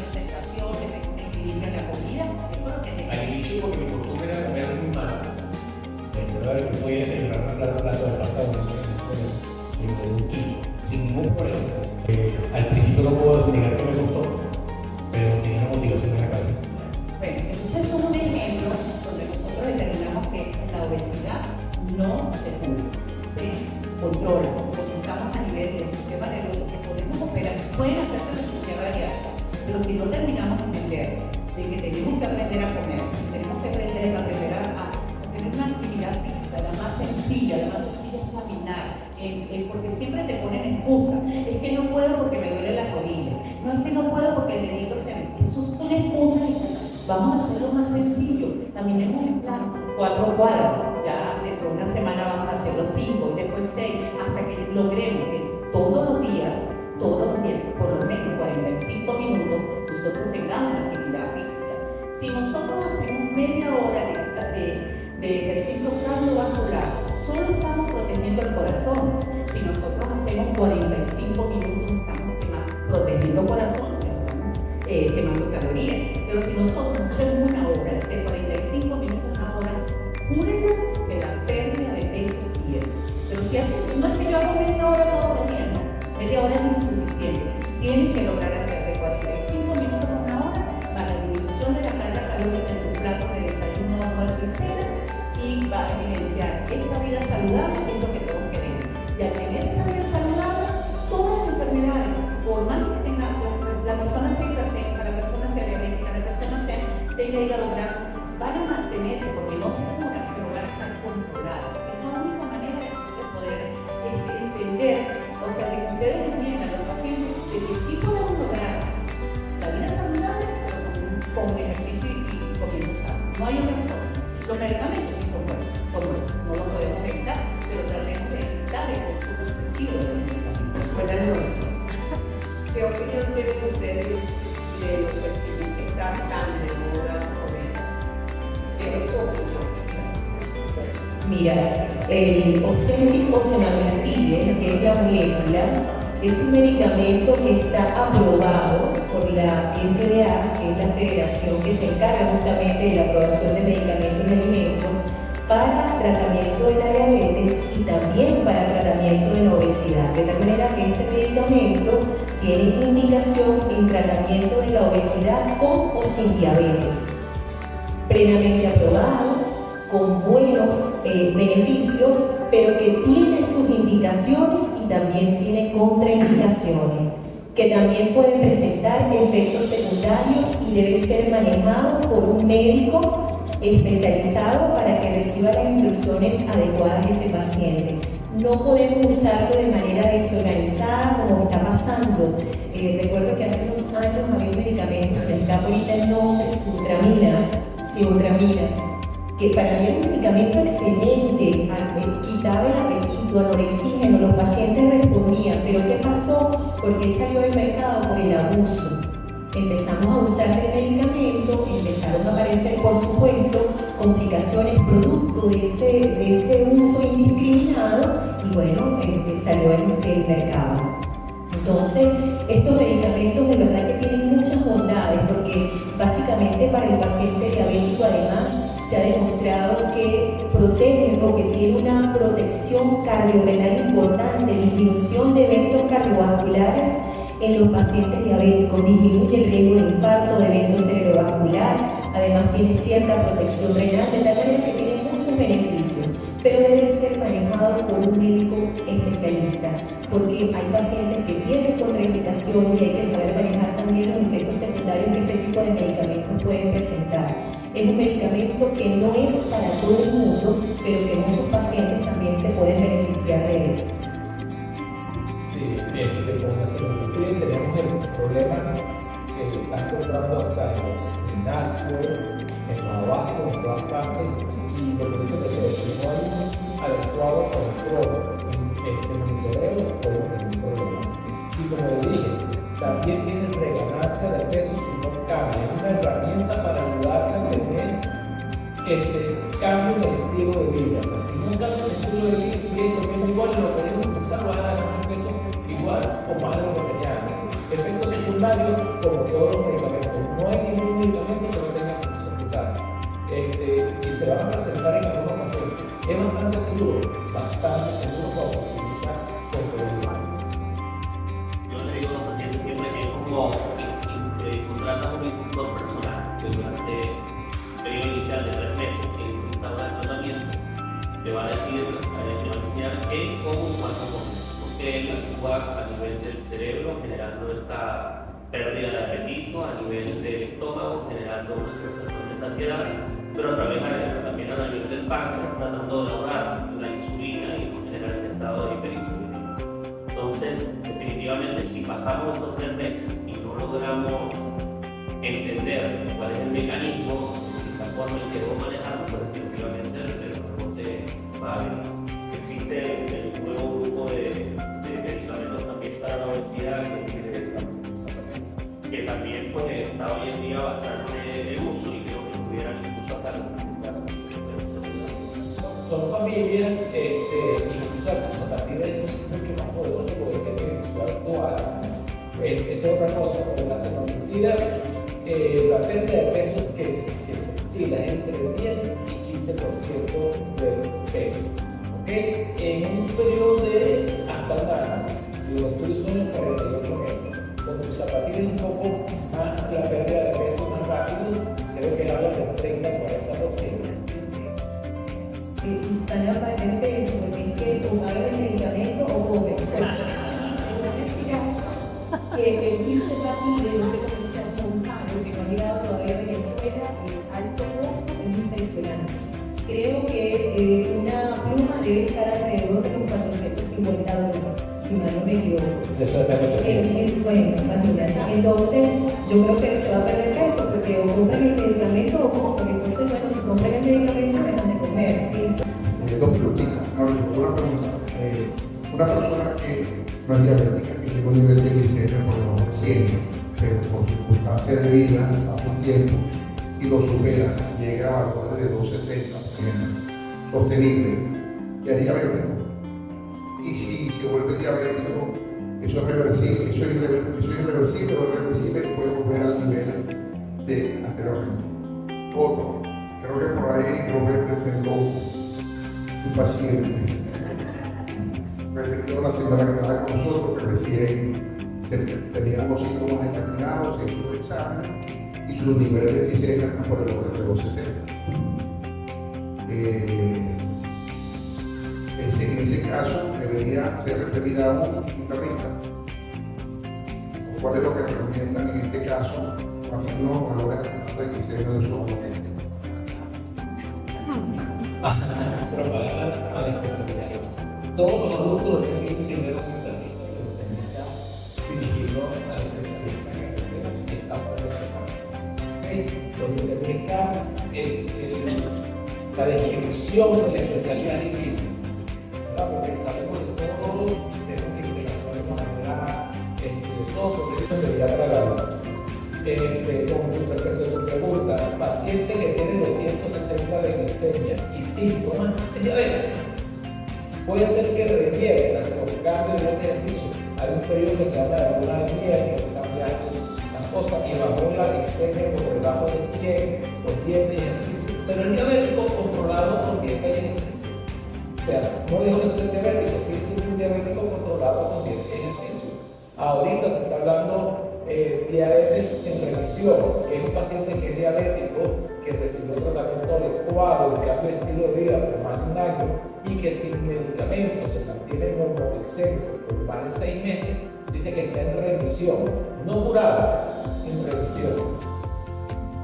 presentación, de un equilibrio en la comida, eso es lo que es. Al inicio, porque mi costumbre era comer muy mal. Yo era que podía desayunar un plato de pasta de un kilo, sin ningún problema. Al principio no puedo negar que me costó, pero tenía una motivación en la cabeza. Bueno, entonces eso es un ejemplo donde nosotros determinamos que la obesidad no se cura, se controla. Comenzamos a nivel del sistema nervioso que podemos operar, pueden hacerse la cirugía bariátrica, pero si no terminamos de entender de que tenemos que aprender a comer, tenemos que aprender a tener una actividad física, la más sencilla es caminar, porque siempre te ponen excusa, es que no puedo porque me duele la rodilla, no es que no puedo porque el dedito se me... Eso son excusas. Vamos a hacerlo más sencillo, caminemos en plan 4 cuadras, ya dentro de una semana vamos a hacerlo 5 y después 6, hasta que logremos que todos los días, por lo menos 45 minutos, nosotros tengamos actividad física. Si nosotros hacemos media hora de ejercicio cardiovascular, solo estamos protegiendo el corazón. Si nosotros hacemos 45 minutos, estamos protegiendo el corazón, quemando calorías. Pero si nosotros hacemos una hora, de 45 minutos a hora, júrenla que la pérdida de peso pierde. Pero si haces, no es que yo hago media hora todos los días, no. Media hora es insuficiente. Tienes que lograr hacer de 45 minutos a una hora para la disminución de la carga calórica en tu plato de desayuno, almuerzo y cena, y va a evidenciar esa vida saludable, que es lo que todos queremos. Y al tener esa vida saludable, todas las enfermedades, por más que tenga la persona sea hipertensa, la persona sea diabética, la persona tenga hígado graso, van a mantenerse porque no se curan, pero van a estar controladas. Es la única manera de nosotros poder entender, o sea, de que ustedes entiendan, los pacientes, de que sí podemos lograr la vida saludable, pero con ejercicio y comiendo sano. No hay otra forma. Los medicamentos sí son buenos, no los podemos evitar, pero tratemos de evitar el consumo excesivo de los medicamentos. Buenas noches. ¿Qué opinión tienen ustedes de los serpientes que están tan de moda comer? ¿Qué es su opinión? Mira, el Ozempic o semaglutide, que es la molécula, es un medicamento que está aprobado por la FDA, que es la federación que se encarga justamente de la aprobación de medicamentos y alimentos para tratamiento de la diabetes y también para tratamiento de la obesidad. De tal manera que este medicamento tiene indicación en tratamiento de la obesidad con o sin diabetes. Plenamente aprobado, con buenos beneficios, pero que tiene sus indicaciones y también tiene contraindicaciones, que también puede presentar efectos secundarios y debe ser manejado por un médico especializado para que reciba las instrucciones adecuadas de ese paciente. No podemos usarlo de manera desorganizada como está pasando. Recuerdo que hace unos años había un medicamento, se me escapa ahorita el nombre, sibutramina, que para mí era un medicamento excelente, quitaba el apetito, anorexígeno, los pacientes respondían, pero ¿qué pasó? ¿Por qué salió del mercado? Por el abuso. Empezamos a usar del medicamento, empezaron a aparecer, por supuesto, complicaciones producto de ese uso indiscriminado y bueno, salió del mercado. Entonces, estos medicamentos de verdad que tienen muchas bondades porque básicamente para el paciente diabético además se ha demostrado que protege o que tiene una protección cardiorrenal importante, disminución de eventos cardiovasculares en los pacientes diabéticos, disminuye el riesgo de infarto, de evento cerebrovascular, además tiene cierta protección renal, de tal manera que tiene muchos beneficios, pero debe ser manejado por un médico especialista, porque hay pacientes que tienen contraindicaciones y hay que saber manejar también los efectos secundarios que este tipo de medicamentos pueden presentar. Es un medicamento que no es para todo el mundo, pero que muchos pacientes también se pueden beneficiar de él. Con la semaglutide tenemos el problema que lo están comprando hasta en los gimnasios, en los abastos, en todas partes, y lo que dice que si no hay un adecuado control en monitoreo, podemos tener un problema. Y como le dije, también tienen que ganarse de peso si no cambia. Es una herramienta para ayudarte a tener cambio en el estilo de vida. O sea, si no cambia el estilo de vida, sigues comiendo igual, lo queremos impulsar, vas a ganar un peso igual o más de lo que tenía antes. Efectos secundarios, como todos los medicamentos. No hay ningún medicamento que no tenga efectos secundarios. Y se van a presentar en algunos pacientes. Es bastante seguro cuando se utiliza control. Yo le digo a los pacientes siempre que es como contratar un instructor personal que durante el periodo inicial de 3 meses que instaura el tratamiento te va a decir, te va a enseñar qué, cómo y cuánto comer, porque él actúa a nivel del cerebro generando pérdida de apetito a nivel del estómago, generando una sensación de saciedad, pero también a nivel del páncreas, tratando de ahorrar la insulina y no generar el estado de hiperinsulina. Entonces, definitivamente, si pasamos esos 3 meses y no logramos entender cuál es el mecanismo y la forma en que debemos manejarlo, pues definitivamente el rebote va a venir. Existe el nuevo grupo de medicamentos también para la obesidad que también pues, está hoy en día bastante de uso y creo que pudieran incluso hasta son familias, incluso a partir de eso es mucho más poderoso porque tienen su actual. Esa es otra cosa, porque la semaglutida, la pérdida de peso que se estila entre 10 y 15% del peso. ¿Okay? En un periodo de hasta un año, los estudios son en 48 meses. Cuando el zapatillo es un poco más la pérdida de peso más rápido, creo que habla del 30-40%. Están a perder peso, porque es que tomar el medicamento o comer. Que el pilcepatil, lo que comienza con paro, que no ha llegado todavía a Venezuela, el alto costo es impresionante. Creo que una pluma debe estar alrededor de los $450, si mal no me equivoco. Eso es de 800. Bueno, imagínate. Entonces, yo creo que se va a perder peso, porque o compran el medicamento o comen. Entonces, bueno, si compran el medicamento, dejan de comer. Dos preguntas. Una pregunta. Una persona que no es diabética, que tiene un nivel de glicemia por debajo de 100, pero por circunstancias de vida, hace un tiempo, y lo supera, llega a valores de 260, por ejemplo, sostenible, ya es diabético. Y si se vuelve diabético, eso es reversible, eso es irreversible o irreversible, puede volver al nivel de anteriormente. Otro, creo que por ahí Roberto tengo un paciente referido a una señora que estaba con nosotros, que recién tenía unos síntomas determinados, se hizo un examen y sus niveles de glicemia están por el orden de 260. En ese caso debería ser referida a un internista. ¿Cuál es lo que recomiendan en este caso cuando uno valora el glicemia de su adolescente? Pero para a la especialidad. Todos los adultos deben ir primero a un internista y el internista dirigirlo a la especialista que si está funcionando. Los internistas, la descripción de la especialidad es difícil, ¿verdad? Porque sabemos de todo, tenemos que interactuar de una manera, todo porque es prioridad para la vida. Con respecto a tu pregunta, paciente que tiene 260 de glicemia y síntomas de diabetes, puede ser que revierta por cambio de ejercicio. Hay un periodo que se llama de luna de miel, que cambia las cosas y bajó la glicemia por debajo de 100 por dieta y ejercicio, pero es diabético controlado por dieta y ejercicio. O sea, no dejó de ser diabético, sigue siendo un diabético controlado con dieta y ejercicio. Ahorita se está hablando diabetes en remisión, que es un paciente que es diabético, que recibió tratamiento adecuado y cambio de estilo de vida por más de un año y que sin medicamentos se mantiene normoglicémico por más de 6 meses, dice que está en remisión, no curada, en remisión.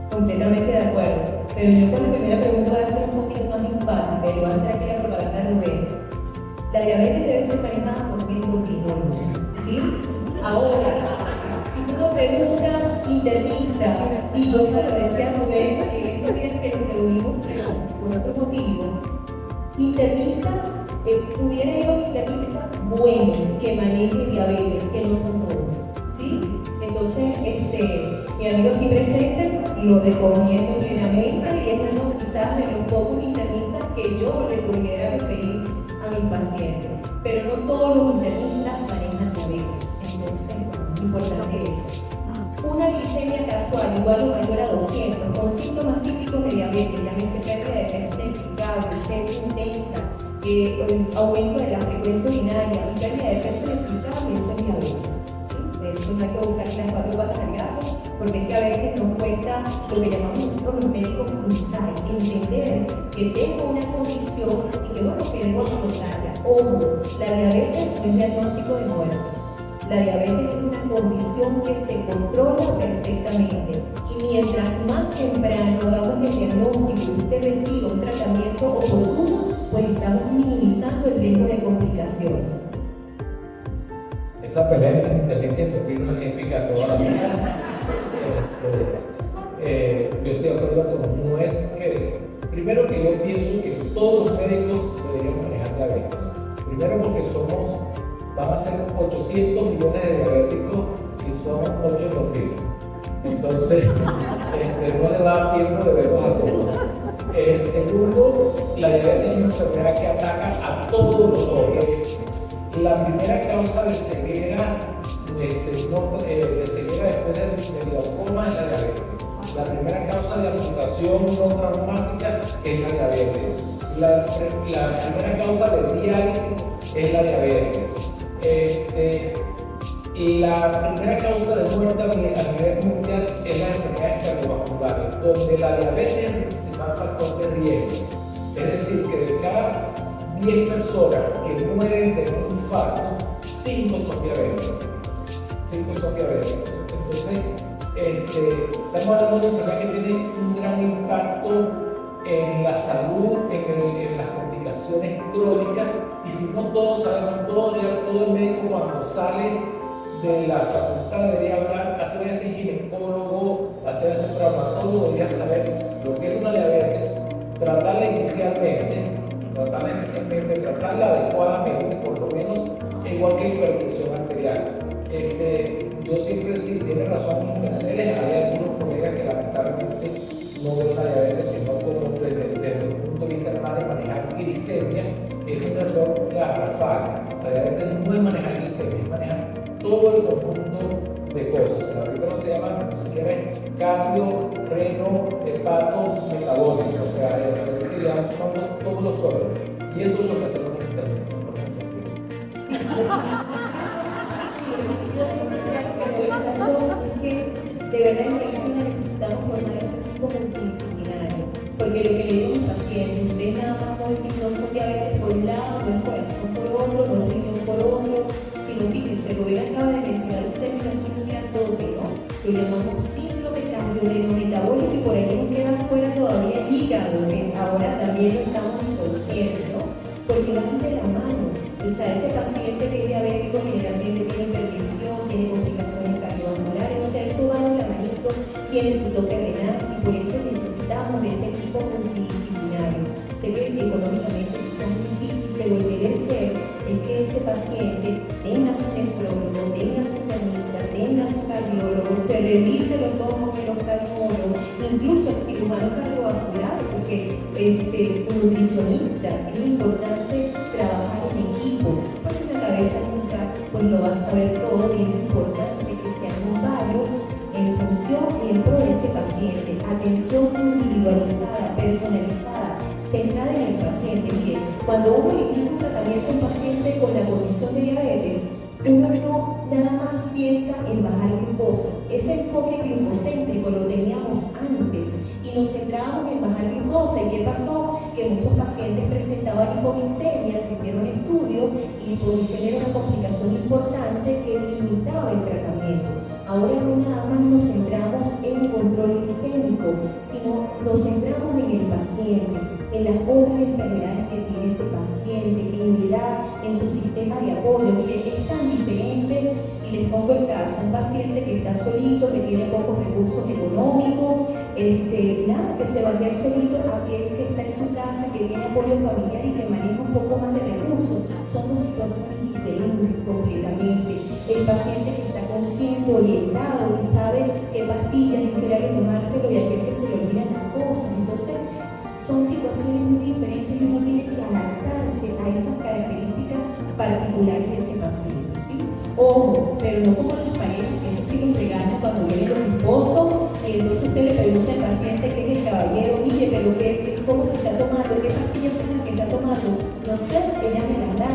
Completamente de acuerdo, pero yo con la primera pregunta voy a ser un poquito más empática y voy a hacer aquí la propaganda de Rubén. La diabetes debe ser manejada por un endocrinólogo, ¿sí? Ahora, si tú me preguntas internista, y yo se lo decía a Rubén en estos días que nos reunimos por otro motivo, internistas, pudiera ir a un internista bueno que maneje diabetes, que no son todos, ¿sí? Entonces, mi amigo aquí presente lo recomiendo plenamente y es uno quizás de los pocos internistas que yo le pudiera referir a mis pacientes, pero no todos los internistas manejan diabetes, entonces es importante eso. Una glicemia casual igual o mayor a 200 con síntomas típicos de diabetes, llámese pérdida de peso inexplicable, sed intensa, aumento de la frecuencia urinaria y pérdida de peso inexplicable, eso es diabetes. ¿Sí? Eso no hay que buscar las 4 patas al gato, porque es que a veces nos cuesta lo que llamamos nosotros los médicos insight, entender que tengo una condición y que bueno, que debo afrontarla. Ojo, la diabetes no es diagnóstico de muerte. La diabetes es una condición que se controla perfectamente y mientras más temprano hagamos el diagnóstico y usted reciba un tratamiento oportuno, pues estamos minimizando el riesgo de complicaciones. Esa pelea entre inteligencia y endocrino es épica toda la vida. Yo estoy de acuerdo con no es que, primero que yo pienso que todos los médicos deberían manejar diabetes. Primero porque van a ser 800 millones de diabéticos y son 8 endocrinos. Entonces, no le va a dar tiempo de verlos a todos. Segundo, la diabetes es una enfermedad que ataca a todos los órganos. La primera causa de ceguera, de ceguera después del glaucoma es la diabetes. La primera causa de amputación no traumática es la diabetes. La primera causa de diálisis es la diabetes. La primera causa de muerte a nivel mundial es las enfermedades cardiovasculares, donde la diabetes es el principal factor de riesgo. Es decir, que de cada 10 personas que mueren de un infarto, 5 son diabéticos. 5 son diabéticos. Entonces, estamos hablando de una enfermedad que tiene un gran impacto en la salud, en las complicaciones crónicas, y si no todos sabemos, todo el médico cuando sale de la facultad debería hablar, hace veces ginecólogo, hace veces traumatólogo, debería saber lo que es una diabetes, tratarla inicialmente, tratarla adecuadamente, por lo menos, igual que hipertensión arterial. Yo siempre, sí, tiene razón Mercedes, hay algunos colegas que lamentablemente no ven la diabetes, sino como desde el punto de vista más de manejar glicemia, es un error garrafal. La diabetes no es manejar glicemia, es manejar todo el conjunto de cosas. O sea, ahorita no se llama, si quieres, cardio, reno, hepato, metabólico. O sea, realmente le vamos sumando todos los órganos. Y eso es lo que hacemos en internet. Es que de verdad en medicina necesitamos formar ese equipo multidisciplinario, porque lo que le digo a mis pacientes, ustedes nada más no son diabetes por un lado, no es corazón por otro, no es riñón por otro, sino fíjense, Rubén acaba de mencionar un término así muy grandote, ¿no? Lo llamamos síndrome cardiorrenometabólico y por ahí nos queda fuera todavía el hígado, que ahora también lo estamos introduciendo, ¿no? Porque van de la mano. O sea, ese paciente que es diabético generalmente tiene hipertensión, tiene complicaciones cardiovasculares, o sea, eso va de la manito, tiene su toque renal y por eso necesitamos de ese equipo multidisciplinario. Sé que económicamente quizás es difícil, pero el deber ser es que ese paciente tenga su nefrólogo, tenga su internista, tenga su cardiólogo, se revise los ojos en el oftalmólogo, incluso el cirujano cardiovascular, porque su nutricionista. Es importante trabajar en equipo, porque una cabeza nunca pues lo va a saber todo y es importante que seamos varios en función y en pro de ese paciente. Atención individualizada, personalizada, centrada en el paciente. Mire, cuando uno le indica un tratamiento a un paciente con la condición de diabetes, uno no nada más piensa en bajar glucosa. Ese enfoque glucocéntrico lo teníamos antes y nos centrábamos en bajar glucosa. ¿Y qué pasó? Que muchos pacientes presentaban hipoglicemia, se hicieron estudios y la hipoglicemia era una complicación importante que limitaba el tratamiento. Ahora no nada más nos centramos en el control glicémico, sino nos centramos en el paciente, en las otras enfermedades que tiene ese paciente, en la edad, en su sistema de apoyo. Mire, es tan diferente, y les pongo el caso, un paciente que está solito, que tiene pocos recursos económicos, que se va a ver solito, aquel que está en su casa, que tiene apoyo familiar y que maneja un poco más de recursos. Son dos situaciones diferentes completamente. El paciente que está consciente, orientado y sabe qué pastillas, en qué horario tomárselo, y aquel que se le olvidan las cosas. Entonces, son situaciones muy diferentes y uno tiene que adaptarse a esas características particulares de ese paciente, ¿sí? Ojo, pero no como las parejas, que eso sí los regañan cuando vienen los esposos, y entonces usted le pregunta al paciente que es el caballero, mire, pero ¿cómo se está tomando? ¿Qué pastillas son las que está tomando? No sé, ella me las da.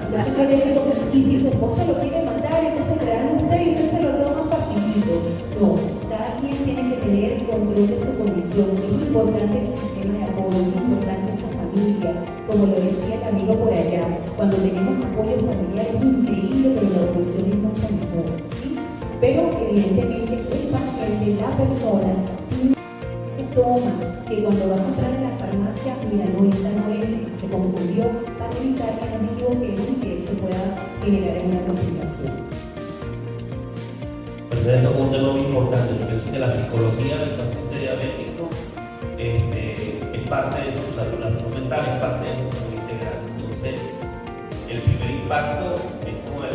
Entonces yo le digo, y si su esposa lo quiere mandar, entonces le dan a usted y usted se lo toma facilito. No, cada quien tiene que tener control control de su condición. Es importante el sistema de apoyo, es importante esa familia, como lo decía el amigo por allá, cuando tenemos apoyo familiar es increíble, pero la evolución es mucho mejor, ¿sí? Pero evidentemente el paciente, la persona, que toma, que cuando va a comprar en la farmacia, mira, no, esta no es, se confundió, para evitar que nos equivoquemos y que eso pueda generar una complicación. Presidente, un tema muy importante. Yo pienso que la psicología del paciente diabético es parte de su salud, la salud mental es parte de su salud integral. Entonces, el primer impacto es como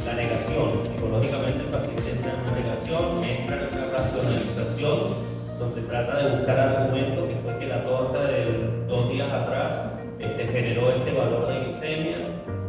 la negación. Psicológicamente el paciente entra en una negación, entra en una racionalización, donde trata de buscar argumentos, que fue que la torta de 2 días atrás generó este valor de glicemia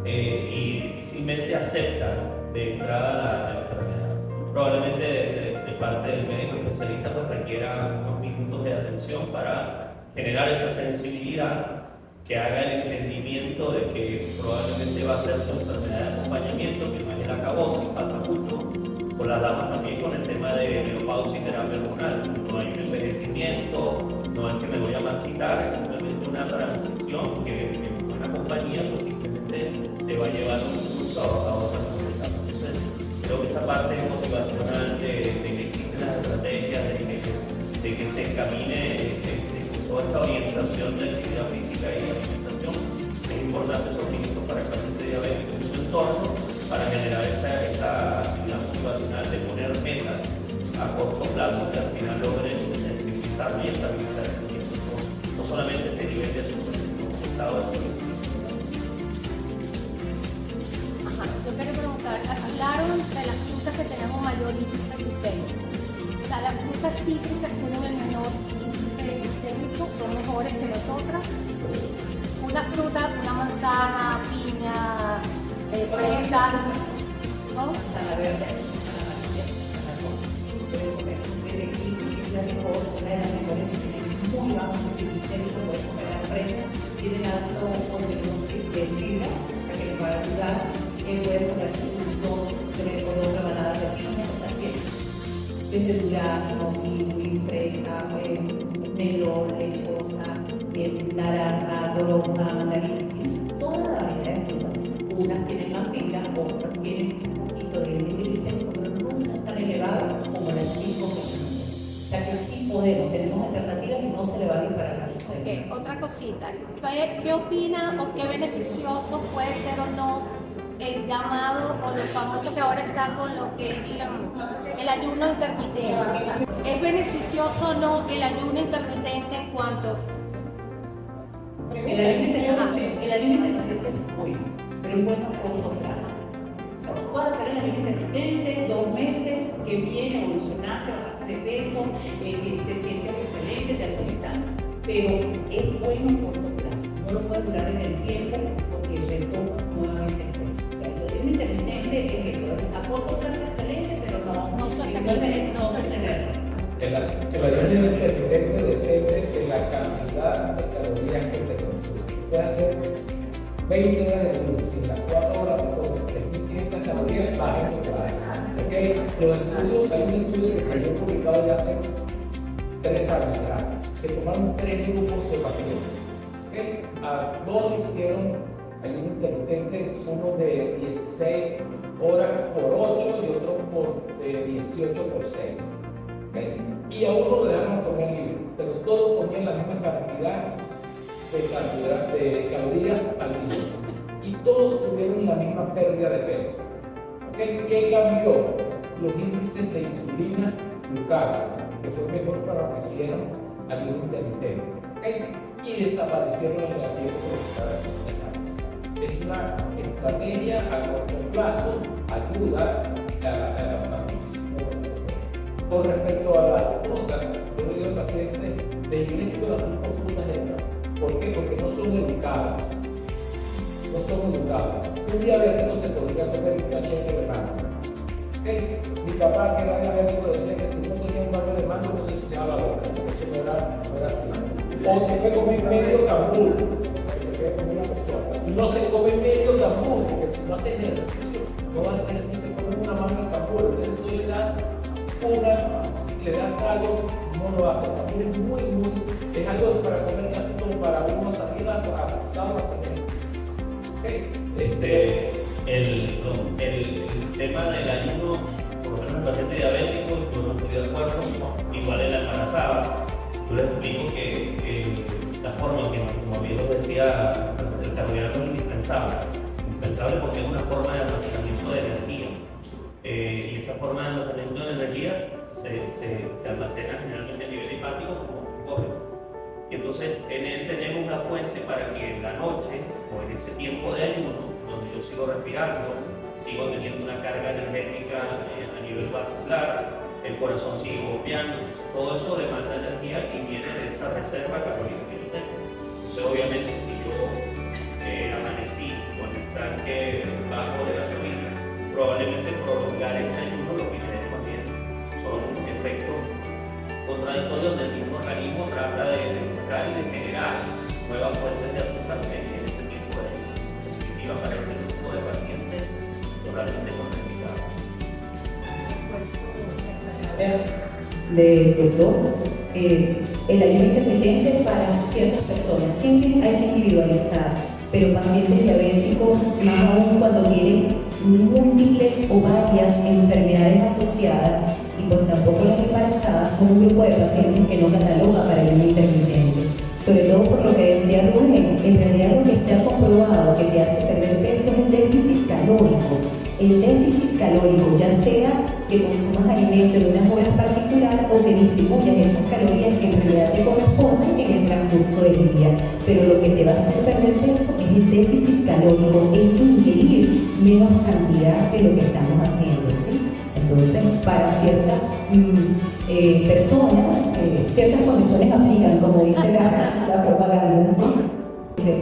y difícilmente acepta de entrada la enfermedad. Probablemente de parte del médico especialista pues requiera unos minutos de atención para generar esa sensibilidad que haga el entendimiento de que probablemente va a ser su enfermedad de acompañamiento, que no es el acabose, pasa mucho con las damas también con el tema de menopausia y terapia hormonal. No hay un envejecimiento, no es que me voy a marchitar, es simplemente una transición que en buena compañía pues simplemente te va a llevar un impulso a otra etapa. Entonces, creo que esa parte motivacional de que existen las estrategias, de que se encamine toda esta orientación de actividad física y alimentación, es importante esos minutos para el paciente diabético en su entorno, para generar esa actividad motivacional de poner metas a corto plazo que al final logren sensibilizar y estabilizar el paciente. No solamente ese nivel de azúcar, sino un estado de salud. Yo quería preguntar, hablaron de las frutas que tenemos mayor índice glicémico. O sea, las frutas cítricas tienen el menor índice glicémico, son mejores que las otras. Una fruta, una manzana, piña, fresa, son manzana verde, manzana amarilla, manzana roja. Pueden comer perejil, que es la mejor, una de las mejores que tienen muy bajo índice glicémico. Pueden comer la fresa, tienen alto contenido de fibras, o sea que les va a ayudar. Pueden comer con otra banada de piña, o sea que desde durazno, kiwi, fresa, melón, lechosa, naranja, toronja, mandarina, tienes toda la variedad de frutas. Unas tienen más fibra, otras tienen un poquito de índice glicémico, pero nunca tan elevado como las 5 que tenemos. O sea que sí podemos, tenemos alternativas y no se le va a disparar la glicemia. Okay. Otra cosita, ¿qué opina o qué beneficioso puede ser o no el llamado o lo famoso que ahora está con lo que es el ayuno intermitente? O sea, ¿es beneficioso o no el ayuno intermitente en cuanto? El ayuno intermitente es bueno, pero es bueno a corto plazo. O sea, puedes hacer el ayuno intermitente 2 meses, que viene, evolucionaste, bajaste de peso, te sientes excelente, te haces examen, pero es bueno a corto plazo. No lo puedes durar en el tiempo porque retomas nuevamente el peso. O sea, el ayuno intermitente es eso, a corto plazo excelente, pero no sostenerlo. El ayuno intermitente depende de la cantidad de calorías que te consumes. Puedes hacer 20 horas de ayuno, si las 4 horas te comes 3.500 calorías, vas a encontrar. ¿Okay? Los estudios, hay un estudio que salió publicado ya hace 3 años ya. Se tomaron 3 grupos de pacientes. ¿Okay? A 2 hicieron ayuno intermitente, uno de 16 horas por 8 y otro de 18 por 6. ¿Okay? Y a uno lo dejaron comer libre, pero todos comían la misma cantidad de calorías al día y todos tuvieron la misma pérdida de peso. ¿Okay? ¿Qué cambió? Los índices de insulina glucada, que fue mejor para los que hicieron ayuno intermitente. ¿Okay? Y desaparecieron los negativos por Es una estrategia a corto plazo, ayuda a muchísimo. Con respecto a las frutas, yo le digo al paciente, deslindo las frutas letras. ¿Por qué? Porque no son educadas. No son educadas. Un diabético se podría comer un cachete de mango. ¿Okay? Mi papá, que era diabético, decía que si no tenía un mango de mango, no se ensuciaba la boca, porque eso no era así. O se puede comer medio cambur, no se come medio cambur, porque si no hace ejercicio, no va a hacer ejercicio, come una manga de cambur, entonces tú le das le das algo, no lo hace. También es algo para comer casi como para uno salir a salir. Okay. El tema del ayuno, por lo menos el paciente diabético, yo no estoy de acuerdo, igual en la embarazada. Yo les explico que la forma en que, como bien lo decía, el carbohidrato es indispensable porque es una forma de almacenamiento de energía. Y esa forma de almacenamiento de energía se almacena generalmente a nivel hepático como glucógeno. Y entonces en él tenemos una fuente para que en la noche o en ese tiempo de ayuno, donde yo sigo respirando, sigo teniendo una carga energética a nivel vascular, el corazón sigue bombeando, todo eso demanda energía y viene de esa reserva calórica que yo tengo. Entonces obviamente si yo amanecí con el tanque bajo de gasolina, probablemente prolongar ese ayuno lo que genera también son efectos contradictorios del mismo organismo, trata de buscar y de generar nuevas fuentes de azúcar en ese tiempo de ayuno. En definitiva, para ese grupo de pacientes totalmente contraindicados. Doctor, el ayuno intermitente para ciertas personas siempre hay que individualizar, pero pacientes diabéticos, más aún cuando tienen múltiples o varias enfermedades asociadas, y pues tampoco las embarazadas, son un grupo de pacientes que no cataloga para ayuno intermitente. Sobre todo por lo que decía Rubén, en realidad lo que se ha comprobado que te hace perder peso es el déficit calórico. El déficit calórico, ya sea que consumas alimento en unas horas particulares o que distribuyas esas calorías que en realidad te corresponden en el transcurso del día. Pero lo que te va a hacer perder peso es el déficit calórico, es ingerir menos cantidad de lo que estamos haciendo, ¿sí? Entonces, para ciertas personas, ciertas condiciones aplican, como dice la propaganda, ¿sí?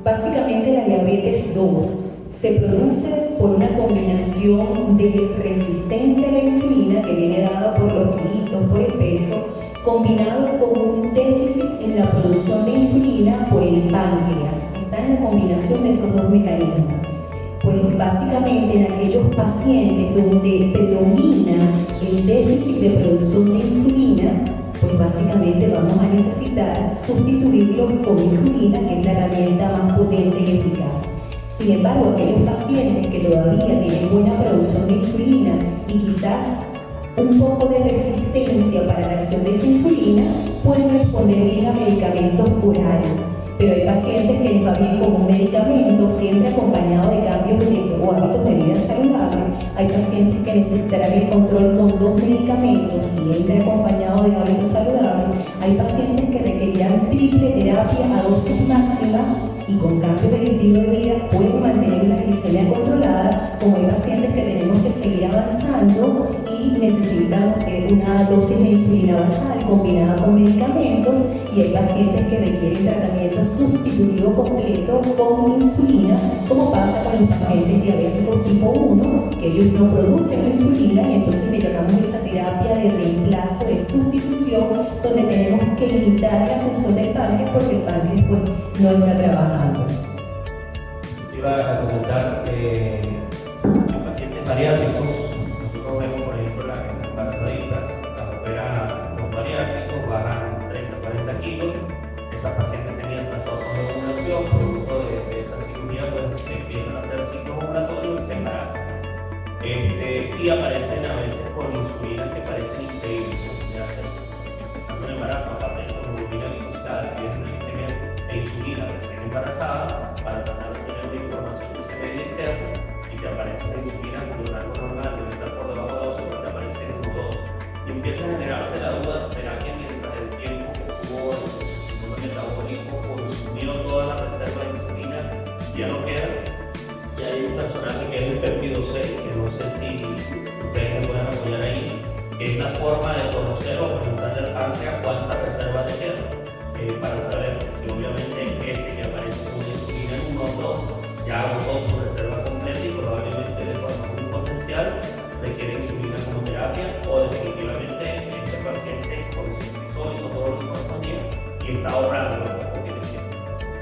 Básicamente la diabetes 2 se produce por una combinación de resistencia a la insulina que viene dada por los kilitos, por el peso, combinado con un déficit en la producción de insulina por el páncreas. Está en la combinación de esos dos mecanismos. Pues básicamente en aquellos pacientes donde predomina el déficit de producción de insulina, pues básicamente vamos a necesitar sustituirlo con insulina, que es la herramienta más potente y eficaz. Sin embargo, aquellos pacientes que todavía tienen buena producción de insulina y quizás un poco de resistencia para la acción de esa insulina, pueden responder bien a medicamentos orales. Pero hay pacientes que les va bien con un medicamento, siempre acompañado de cambios o hábitos de vida saludable. Hay pacientes que necesitarán el control con 2 medicamentos, siempre acompañado de hábitos saludables. Hay pacientes que requerirán triple terapia a dosis máxima y con cambios del estilo de vida pueden mantener una glicemia controlada, como hay pacientes que tenemos que seguir avanzando y necesitan una dosis de insulina basal combinada con medicamentos, y hay pacientes que requieren tratamiento sustitutivo completo con insulina, como pasa con los pacientes diabéticos tipo 1, que ellos no producen insulina y entonces le llamamos esa terapia de reemplazo, de sustitución, donde tenemos que imitar la función del páncreas porque el páncreas pues no está trabajando. Iba a comentar que en pacientes bariátricos, nosotros vemos por ejemplo las embarazaditas, las operan los bariátricos, bajan 30-40 kilos, esas pacientes tenían trastornos de ovulación, producto de esa cirugía pues empiezan a hacer ciclos ovulatorios y se embarazan. Y aparecen a veces con insulinas que parecen increíbles, empezando el embarazo, aparte de la hemoglobina glicosilada, que es una glicemia e insulina recién embarazada, para tratar de tener una información que se media interna y te aparece la insulina con un rango normal, que está por debajo de 12, pero te aparece en 1,2. Y empieza a generarte la duda, ¿será que mientras el tiempo que tuvo el segundo metabolismo consumió toda la reserva de insulina, ya no queda? Y hay un personaje que es el péptido 6, que no sé si ustedes me pueden apoyar ahí, que es la forma de conocer o preguntarle al páncreas cuánta reserva le queda, para saber si obviamente ese que aparece con insulina en 1,2 ya agotó su reserva completa y probablemente de forma muy potencial requiere insulina como terapia, o definitivamente este paciente con su cortisol y todo lo que correspondía y está ahorrando lo que tiene que hacer.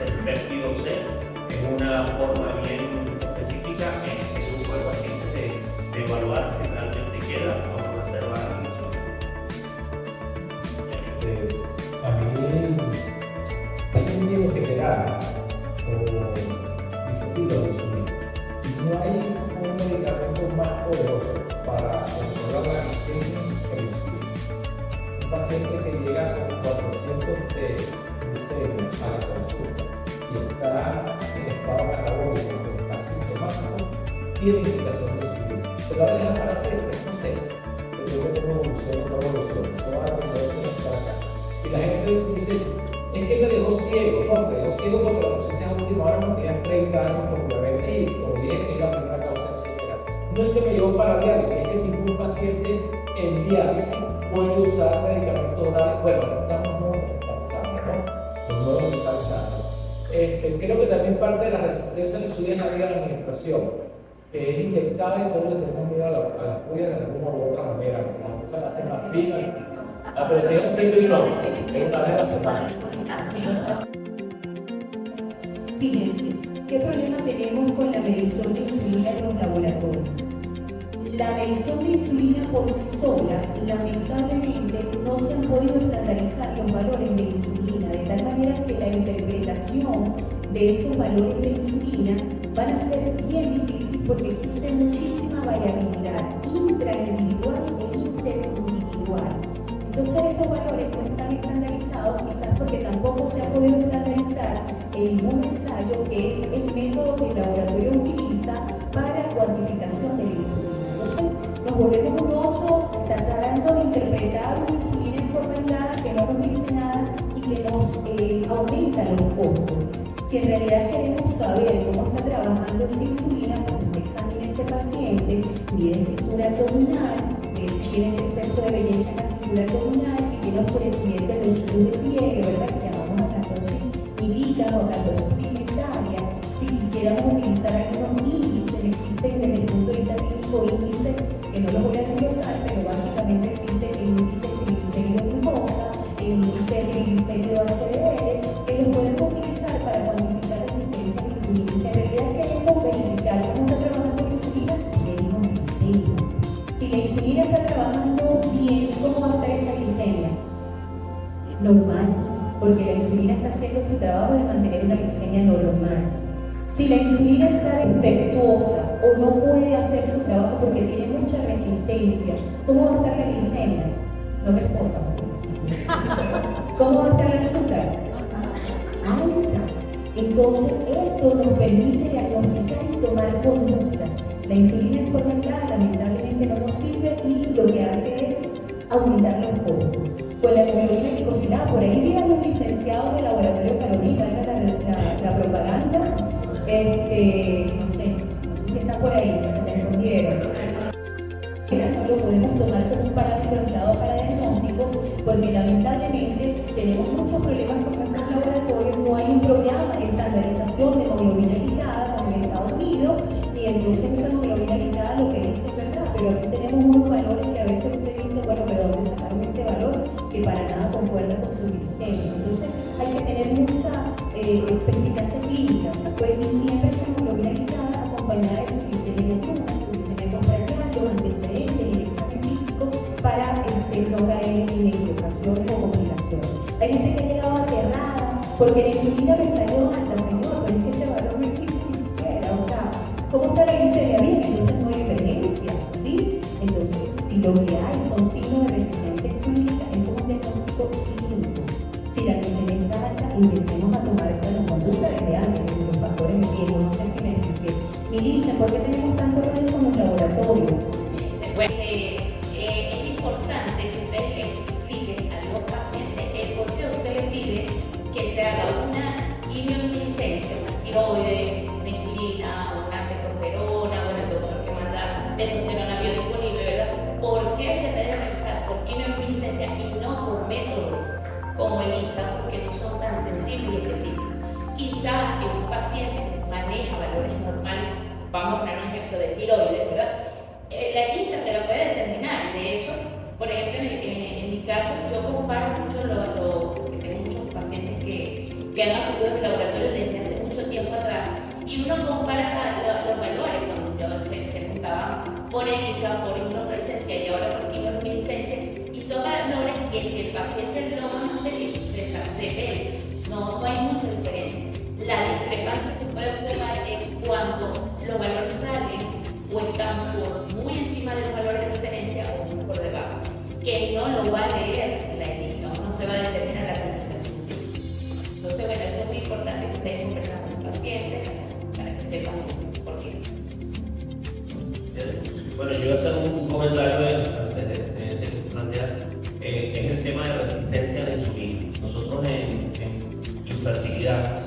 El péptido C es una forma bien específica en ese grupo de pacientes de evaluar si realmente queda o no reserva glicemia e insulina. Un paciente que llega con 400 de glicemia a la consulta y está en estado catabólico, que está sintomático, tiene indicación de insulina. ¿Se lo va a dejar para siempre? No sé. Depende de una evolución o no evolución. Eso va a depender de estar acá. Y la gente dice, es que me dejó ciego. No, me dejó ciego porque la paciente a última hora cuando tenía 30 años con diabetes y como dije, es la primera causa, etc. No es que me llevó para diálisis, es que ningún paciente en diálisis puede usar medicamentos orales. Bueno, no estamos hospitalizando, ¿no? Los nuevos hospitalizando. Creo que también parte de la resistencia a la insulina es la vía de la administración, que es inyectada y todos le tenemos miedo a las pullas de alguna u otra manera, que las buscan las hacen más finas. La presión siempre no, es una vez a la semana. Fíjense, ¿qué problema tenemos con la medición de insulina en los laboratorios? La medición de insulina por sí sola, lamentablemente, no se han podido estandarizar los valores de insulina, de tal manera que la interpretación de esos valores de insulina van a ser bien difíciles porque existe muchísima variabilidad intraindividual e interindividual. Entonces esos valores no están estandarizados, quizás porque tampoco se ha podido estandarizar el inmunensayo, que es el método que el laboratorio utiliza para cuantificación de la insulina. Entonces nos volvemos un 8 tratando de interpretar una insulina en forma aislada que no nos dice nada y que nos aumenta los costos. Si en realidad queremos saber cómo está trabajando esa insulina, pues usted examine ese paciente, mide cintura abdominal, si tienes exceso de belleza en la cintura abdominal, si tiene oscurecimiento en los hilos de pliegue, ¿verdad? Que llamamos acantosis nigricans o acantosis pigmentaria. Si quisiéramos utilizar algunos índices, existen desde el punto de vista clínico índices que no los voy a desglosar, pero básicamente existe el índice de triglicérido glucosa, el índice de triglicérido HDL, que los podemos utilizar para cuantificar la resistencia a la insulina. Si en realidad queremos verificar cómo está trabajando la insulina, medimos glicemia. Si la insulina está trabajando bien, ¿cómo va a estar esa glicemia? Normal, porque la insulina está haciendo su trabajo de mantener una glicemia normal. Si la insulina está defectuosa o no puede hacer su trabajo porque tiene mucha resistencia, ¿cómo va a estar la glicemia? No responda. ¿Cómo va a estar el azúcar? Alta. Entonces eso nos permite diagnosticar y tomar conducta. La insulina en forma aislada lamentablemente no nos sirve y lo que hace es aumentar los costos. Con la hemoglobina glicosilada, por ahí vienen los licenciados del laboratorio Carolina, la propaganda, no sé si está por ahí, se me respondieron. No lo podemos tomar como un parámetro aislado para diagnóstico porque lamentablemente tenemos muchos problemas con nuestros laboratorios, no hay un programa de estandarización de hemoglobina glicada como en Estados Unidos y entonces esa hemoglobina glicada lo que dice es verdad, pero aquí tenemos unos valores que a veces usted dice, bueno, pero ¿dónde sacaron este valor? Que para nada concuerda con su glicemia. Entonces hay que tener mucha perspicacia clínica, pues, y siempre esa hemoglobina glicada acompañada de su glicemia diurna, su glicemia postprandial, los antecedentes, el examen físico para no caer en equivocaciones o complicaciones. Hay gente que ha llegado aterrada porque la insulina me salió alta, señor, pero es que ese valor no existe ni siquiera. O sea, ¿cómo está la glicemia? Bien, entonces no hay emergencia, ¿sí? Entonces, si lo que hay son signos de resistencia insulínica, eso es un diagnóstico clínico. Si la glicemia está alta, empecemos a tomar esta conducta desde antes, desde los factores de riesgo. No sé si me expliqué. Melissa, ¿por qué tenemos tanto rollo con los laboratorios? Bueno, es importante que usted le explique a los pacientes el por qué usted le pide que se haga una quimioluminiscencia, una tiroide, una insulina, una testosterona, bueno, el doctor que manda testosterona biodisponible, ¿verdad? ¿Por qué se debe realizar por quimioluminiscencia y no por métodos como ELISA? Porque no son tan sensibles y específicos. Quizás en un paciente que maneja valores normales, vamos a poner un ejemplo de tiroides, ¿verdad? La ELISA te la puede determinar. De hecho, por ejemplo, en mi caso, yo comparo mucho porque tengo muchos pacientes que han acudido a mi laboratorio desde hace mucho tiempo atrás y uno compara los valores cuando yo se juntaban por ELISA, por inmunofluorescencia y ahora por quimioluminiscencia y son valores que si el paciente lo mantiene, se ve, no hay mucha diferencia. La discrepancia se puede observar es cuando los valores salen o están muy encima de los valores de referencia o muy por debajo. que no lo va a leer la ELISA, o no se va a determinar la concentración. Entonces, bueno, eso es muy importante que ustedes conversen con sus pacientes para que sepan por qué. Bueno, yo voy a hacer un comentario antes de ese que tú planteas. Es el tema de resistencia a la insulina. Nosotros en infertilidad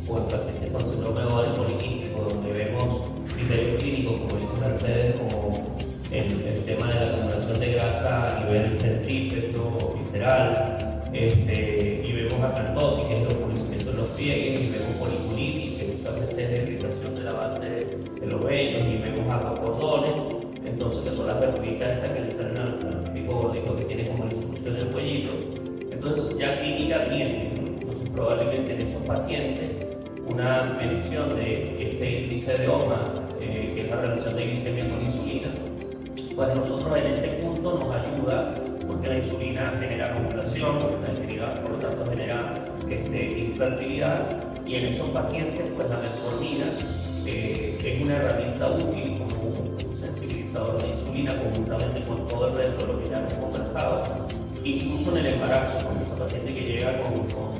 o en pacientes con síndrome de ovario poliquístico, donde vemos criterios clínicos, como dice Mercedes, como el tema de la acumulación de grasa a nivel centrípeto, visceral, y vemos acantosis, que es el oscurecimiento de los pliegues, y vemos foliculitis, que muchas veces es la irritación de la base de los vellos, y vemos apocordones, entonces que son las verruguitas estas que le salen al típico gordito que tiene como la instrucción del cuellito. Entonces ya clínica tiene, ¿no? Entonces probablemente en esos pacientes una medición de este índice de OMA, que es la relación de glicemia con insulina, pues nosotros en ese punto nos ayuda, porque la insulina genera acumulación, la insulina por lo tanto genera infertilidad, y en esos pacientes pues la metformina es una herramienta útil como un sensibilizador de insulina conjuntamente con todo el resto de lo que ya hemos conversado, incluso en el embarazo, con esa paciente que llega con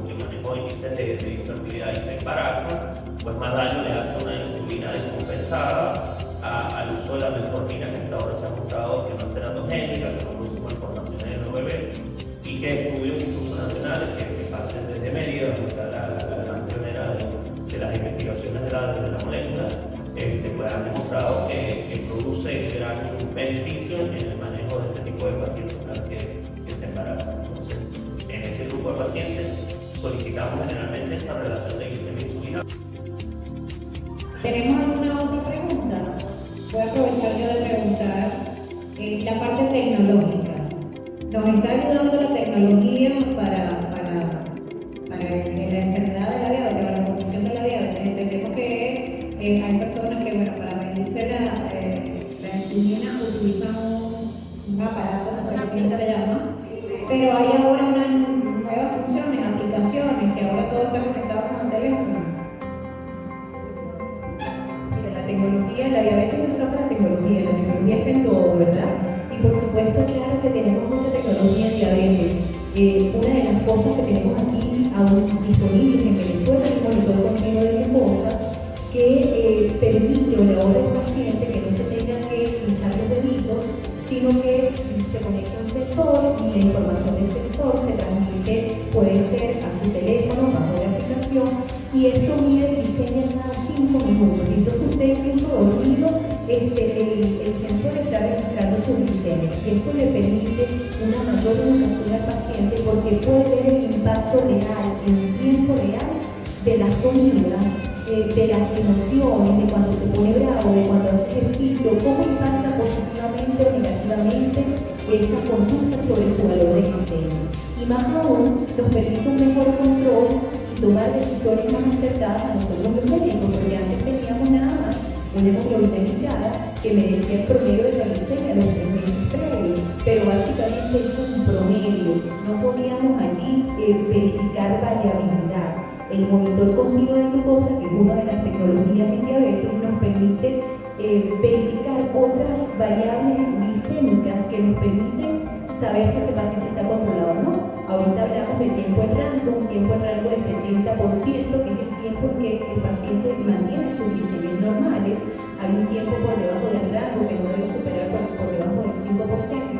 el manejo de índices de infertilidad y se embaraza, pues más daño le hace una insulina descompensada al uso de la metformina, que hasta ahora se ha mostrado que no es teratogénica, que no produce malformaciones en los bebés, y que estudios incluso nacionales que parten desde Mérida, la gran pionera de las investigaciones de la molécula, pues han demostrado que produce gran beneficio en el manejo de este tipo de pacientes que se embarazan. Entonces, en ese grupo de pacientes solicitamos generalmente esa relación de glicemia-insulina. ¿Tenemos alguna otra pregunta? Voy a aprovechar yo de preguntar la parte tecnológica. ¿Nos está ayudando la tecnología para la enfermedad de la diabetes, para la condición de la diabetes? Entendemos que hay personas que, bueno, para medirse la insulina utilizan un aparato, no sé cómo se llama, pero hay ahora unas nuevas funciones, aplicaciones, que ahora todo está conectado con el teléfono. La tecnología, la diabetes no escapa de la tecnología está en todo, ¿verdad? Y por supuesto, claro que tenemos mucha tecnología en diabetes. Una de las cosas que tenemos aquí aún disponibles en Venezuela es el monitor continuo de glucosa, que permite o le ahorra al paciente que no se tenga que hinchar los deditos, sino que se conecta un sensor y la información del sensor se transmite, puede ser a su teléfono, bajo la aplicación, y esto mide glicemia cada 5 minutos. Entonces usted incluso dormido, el sensor está registrando su glicemia, y esto le permite una mayor educación al paciente porque puede ver el impacto real, en tiempo real, de las comidas, de las emociones, de cuando se pone bravo, de cuando hace ejercicio, cómo impacta positivamente o negativamente esa conducta sobre su valor de glicemia. Y más aún, nos permite un mejor control y tomar decisiones más acertadas a nosotros los médicos, porque antes teníamos nada más una hemoglobina glicada que me decía el promedio de la glicemia a los 3 meses previos, pero básicamente eso es un promedio, no podíamos allí verificar variabilidad. El monitor continuo de glucosa, que es una de las tecnologías en diabetes, nos permite verificar otras variables glicémicas que nos permiten saber si ese paciente está controlado o no. Ahorita hablamos de tiempo en rango, un tiempo en rango de 70%, que es el tiempo en que el paciente mantiene sus glicemias normales. Hay un tiempo por debajo del rango que no debe superar por debajo del 5%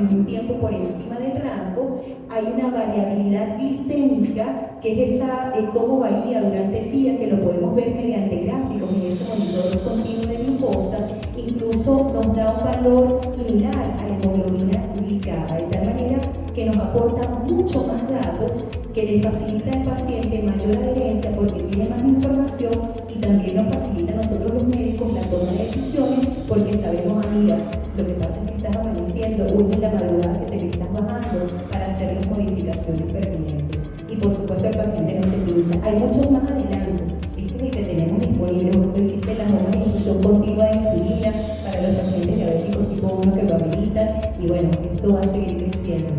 y un tiempo por encima del rango. Hay una variabilidad glicémica que es esa, cómo varía durante el día, que lo podemos ver mediante gráficos en ese monitor continuo de glucosa. Incluso nos da un valor similar a la hemoglobina glicada, de tal manera que nos aporta mucho más datos, que le facilita al paciente mayor adherencia porque tiene más información, y también nos facilita a nosotros los médicos la toma de decisiones porque sabemos, mira, lo que pasa es que estás amaneciendo o es en la madrugada que te le estás bajando, para hacer las modificaciones pertinentes. Y por supuesto el paciente no se pincha. Hay muchos más adelantos. Este es el que tenemos disponible. Existen las bombas de infusión continua de insulina para los pacientes diabéticos tipo 1 que lo habilitan, y bueno, esto va a seguir creciendo.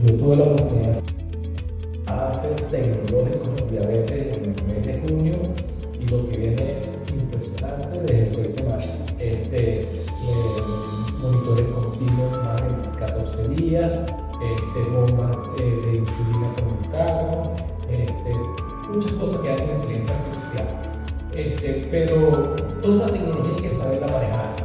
Yo tuve la oportunidad de avances tecnológicos en diabetes en el mes de junio, y lo que viene es impresionante desde el próximo monitores continuos más de 14 días. calorías, bombas de insulina con un cargo, muchas cosas que hay en la inteligencia artificial. Pero toda esta tecnología hay que saberla manejar,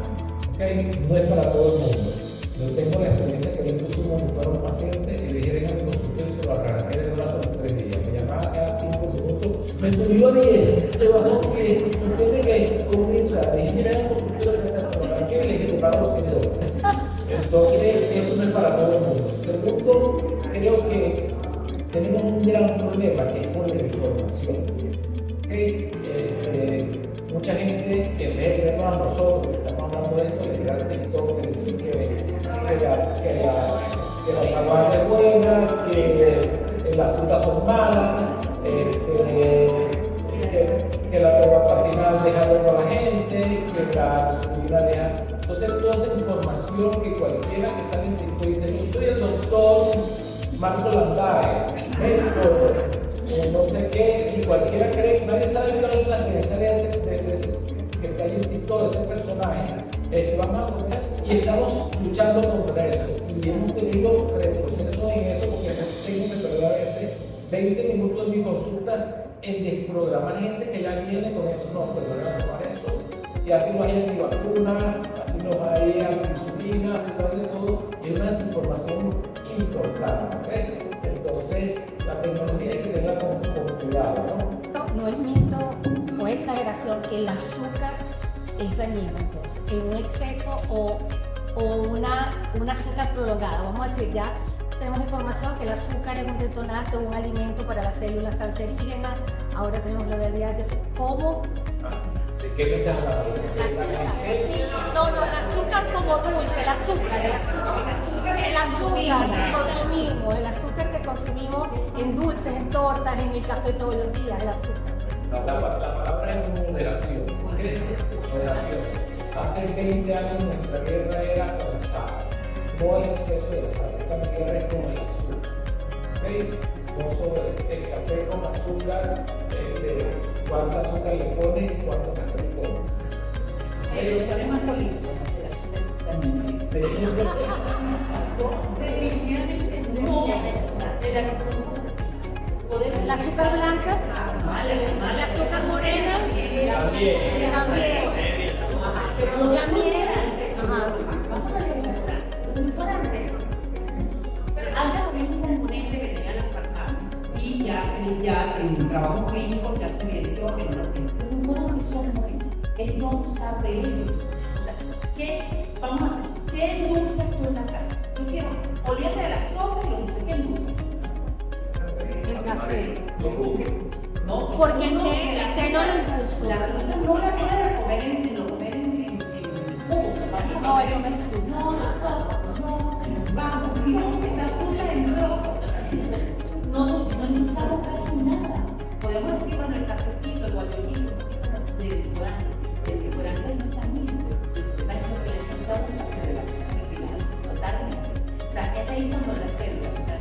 ¿okay? No es para todo el mundo. Yo tengo la experiencia que le puse un monitor a un paciente y le dije, venga a mi consultorio y se lo arranqué de brazo en 3 días. Me llamaba cada 5 minutos, me subió a 10, le bajó 10, ¿entiende que? Comienza, le dije, mira, en el consultorio que se lo arranqué y le dije, te pago los $100. Entonces, esto no es para todo el mundo. Segundo, creo que tenemos un gran problema que es con la información. ¿Okay? Mucha gente, en vez de vernos a nosotros que estamos hablando de esto, le tiran TikTok, que dicen que las aguas es buena, que las frutas son malas, que la torbapatina deja loco a la gente, que la insulina deja. Entonces, toda esa información que cualquiera que sale en TikTok dice, yo soy el doctor Marco Landaje, médico, no sé qué, y cualquiera cree, nadie sabe cuáles son las credenciales que está ahí en TikTok de ese personaje. Vamos a poner, y estamos luchando contra eso, y hemos tenido retrocesos en eso, porque tengo que perder a veces 20 minutos de mi consulta en desprogramar gente que ya viene con eso. No, pero no vamos a tomar eso. Y así nos hay antivacunas, así nos hay antiinsulina, así nos hay de todo, y es una desinformación importante, ¿okay? Entonces, la tecnología hay que tenerla con cuidado, ¿no? No es mito o exageración, el azúcar es dañino, entonces, en un exceso o un azúcar prolongada. Vamos a decir, ya tenemos información que el azúcar es un detonante, un alimento para las células cancerígenas. Ahora tenemos la realidad de ¿cómo? ¿De qué me estás hablando? No, el azúcar como dulce, el azúcar que consumimos en dulces, en tortas, en el café todos los días, el azúcar. La palabra es moderación. ¿Qué es moderación? Hace 20 años nuestra guerra era con la sal, no el exceso de sal. Esta guerra es con el azúcar. ¿Okay? No sobre el café con azúcar, cuánto azúcar le pones, cuánto café le pones. El problema es político, el azúcar también. Definitivamente no. El azúcar blanca, el azúcar morena, también. Pero la miel. Vamos a leer los informantes. Antes había un componente que tenía las parcadas y ya en trabajo clínico ya se evidenció que no lo tiene. Los informantes son buenos, es no usar de ellos. O sea, ¿qué vamos a hacer? ¿Qué endulzas tú en la casa? Yo quiero olvídate de las tortas y los dulces. ¿Qué endulzas? El café. No, porque el té no lo endulzo. La fruta no la puedes comer en jugo. No, el comer fruta. No, vamos, digamos que la fruta en trozos. Entonces, no usamos casi nada. Podemos decir, bueno, el cafecito, el guayolito, el edulcorante no está limpio. La gente que le estamos a relacionar totalmente. O sea, es ahí cuando la célula está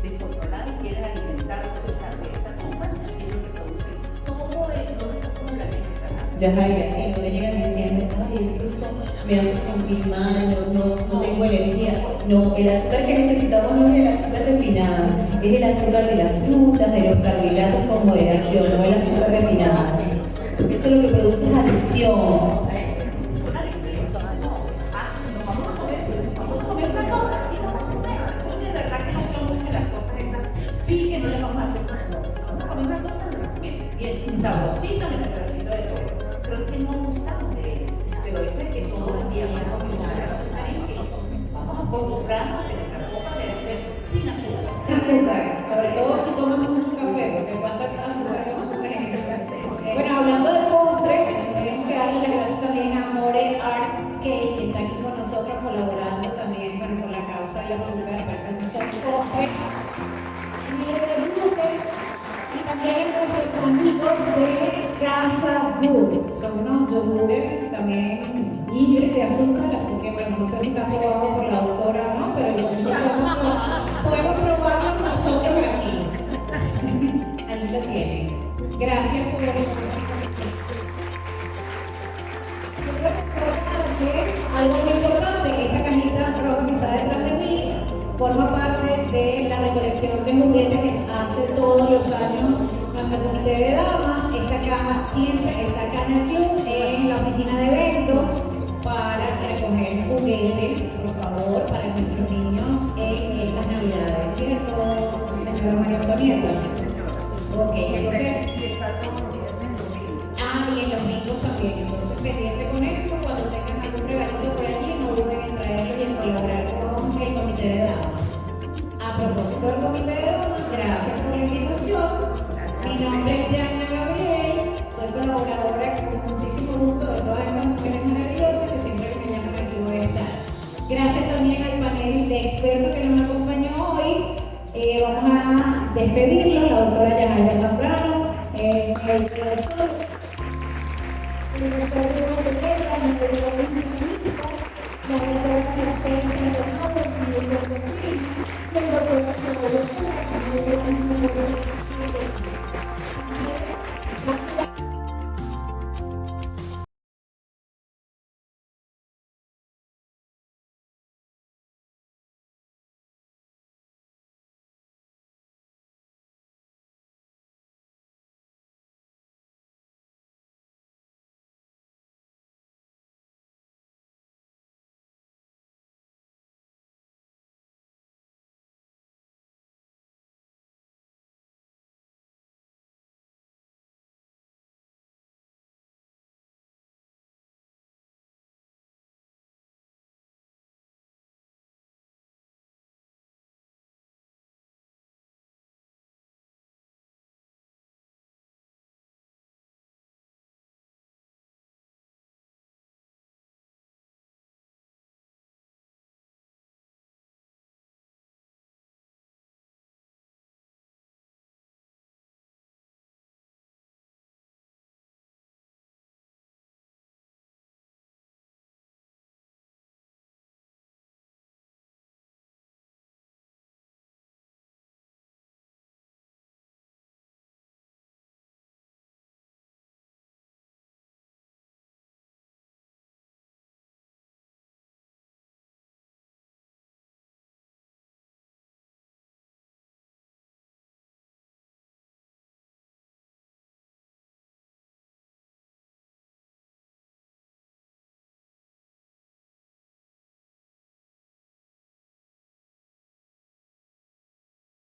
descontrolada y quieren alimentarse de ese azúcar, es lo que produce todo donde se acumula en nuestra casa. Yajaira, y donde llegan diciendo, ay, el queso me hace sentir mal, no tengo energía. No, el azúcar que necesitamos no es el azúcar refinado, es el azúcar de las frutas, de los carbohidratos con moderación, no el azúcar refinado. Eso es lo que produce es adicción. Sí, que no le vamos a hacer con el nombre. Si vamos a comer una torta, no la comemos. Bien, sabrosita, en el pedacito de todo. Pero es que no abusamos de ella. Pero eso es que todos los días vamos a usar azúcar y que vamos a acostumbrarnos a que nuestra cosa debe ser sin azúcar. Azúcar, sobre todo si toman mucho café, porque cuánto azúcar en eso. Bueno, hablando de postres, tenemos que darle las gracias también a More Art Cake, que está aquí con nosotros colaborando también con la causa del azúcar, para estos no son postres. Y también nuestros amigos de Casa Good, son unos yogures también libres de azúcar, así que bueno, no sé si está aprobado por la doctora o no, pero podemos probarlo nosotros aquí. Allí lo tienen. Gracias por algo muy importante, que esta cajita roja que está detrás de mí forma parte de la recolección de juguetes que hace todos los años nuestro comité de damas. Esta caja siempre está acá en el club, en la oficina de eventos, para recoger juguetes, por favor, para nuestros niños en estas navidades, ¿cierto, señora María Antonieta? Ok, entonces... y en los domingos también, entonces pendiente con eso, cuando tengan algún regalito por allí, no duden en traerlo y en colaborar con el comité de damas. A propósito del comité de damas, gracias por la invitación. Mi nombre es Yana Gabriel, soy colaboradora con muchísimo gusto de todas estas mujeres maravillosas que siempre que me llaman aquí voy a estar. Gracias también al panel de expertos que nos acompañó hoy. Vamos a despedirlo, la doctora Yajaira Zambrano, el profesor de la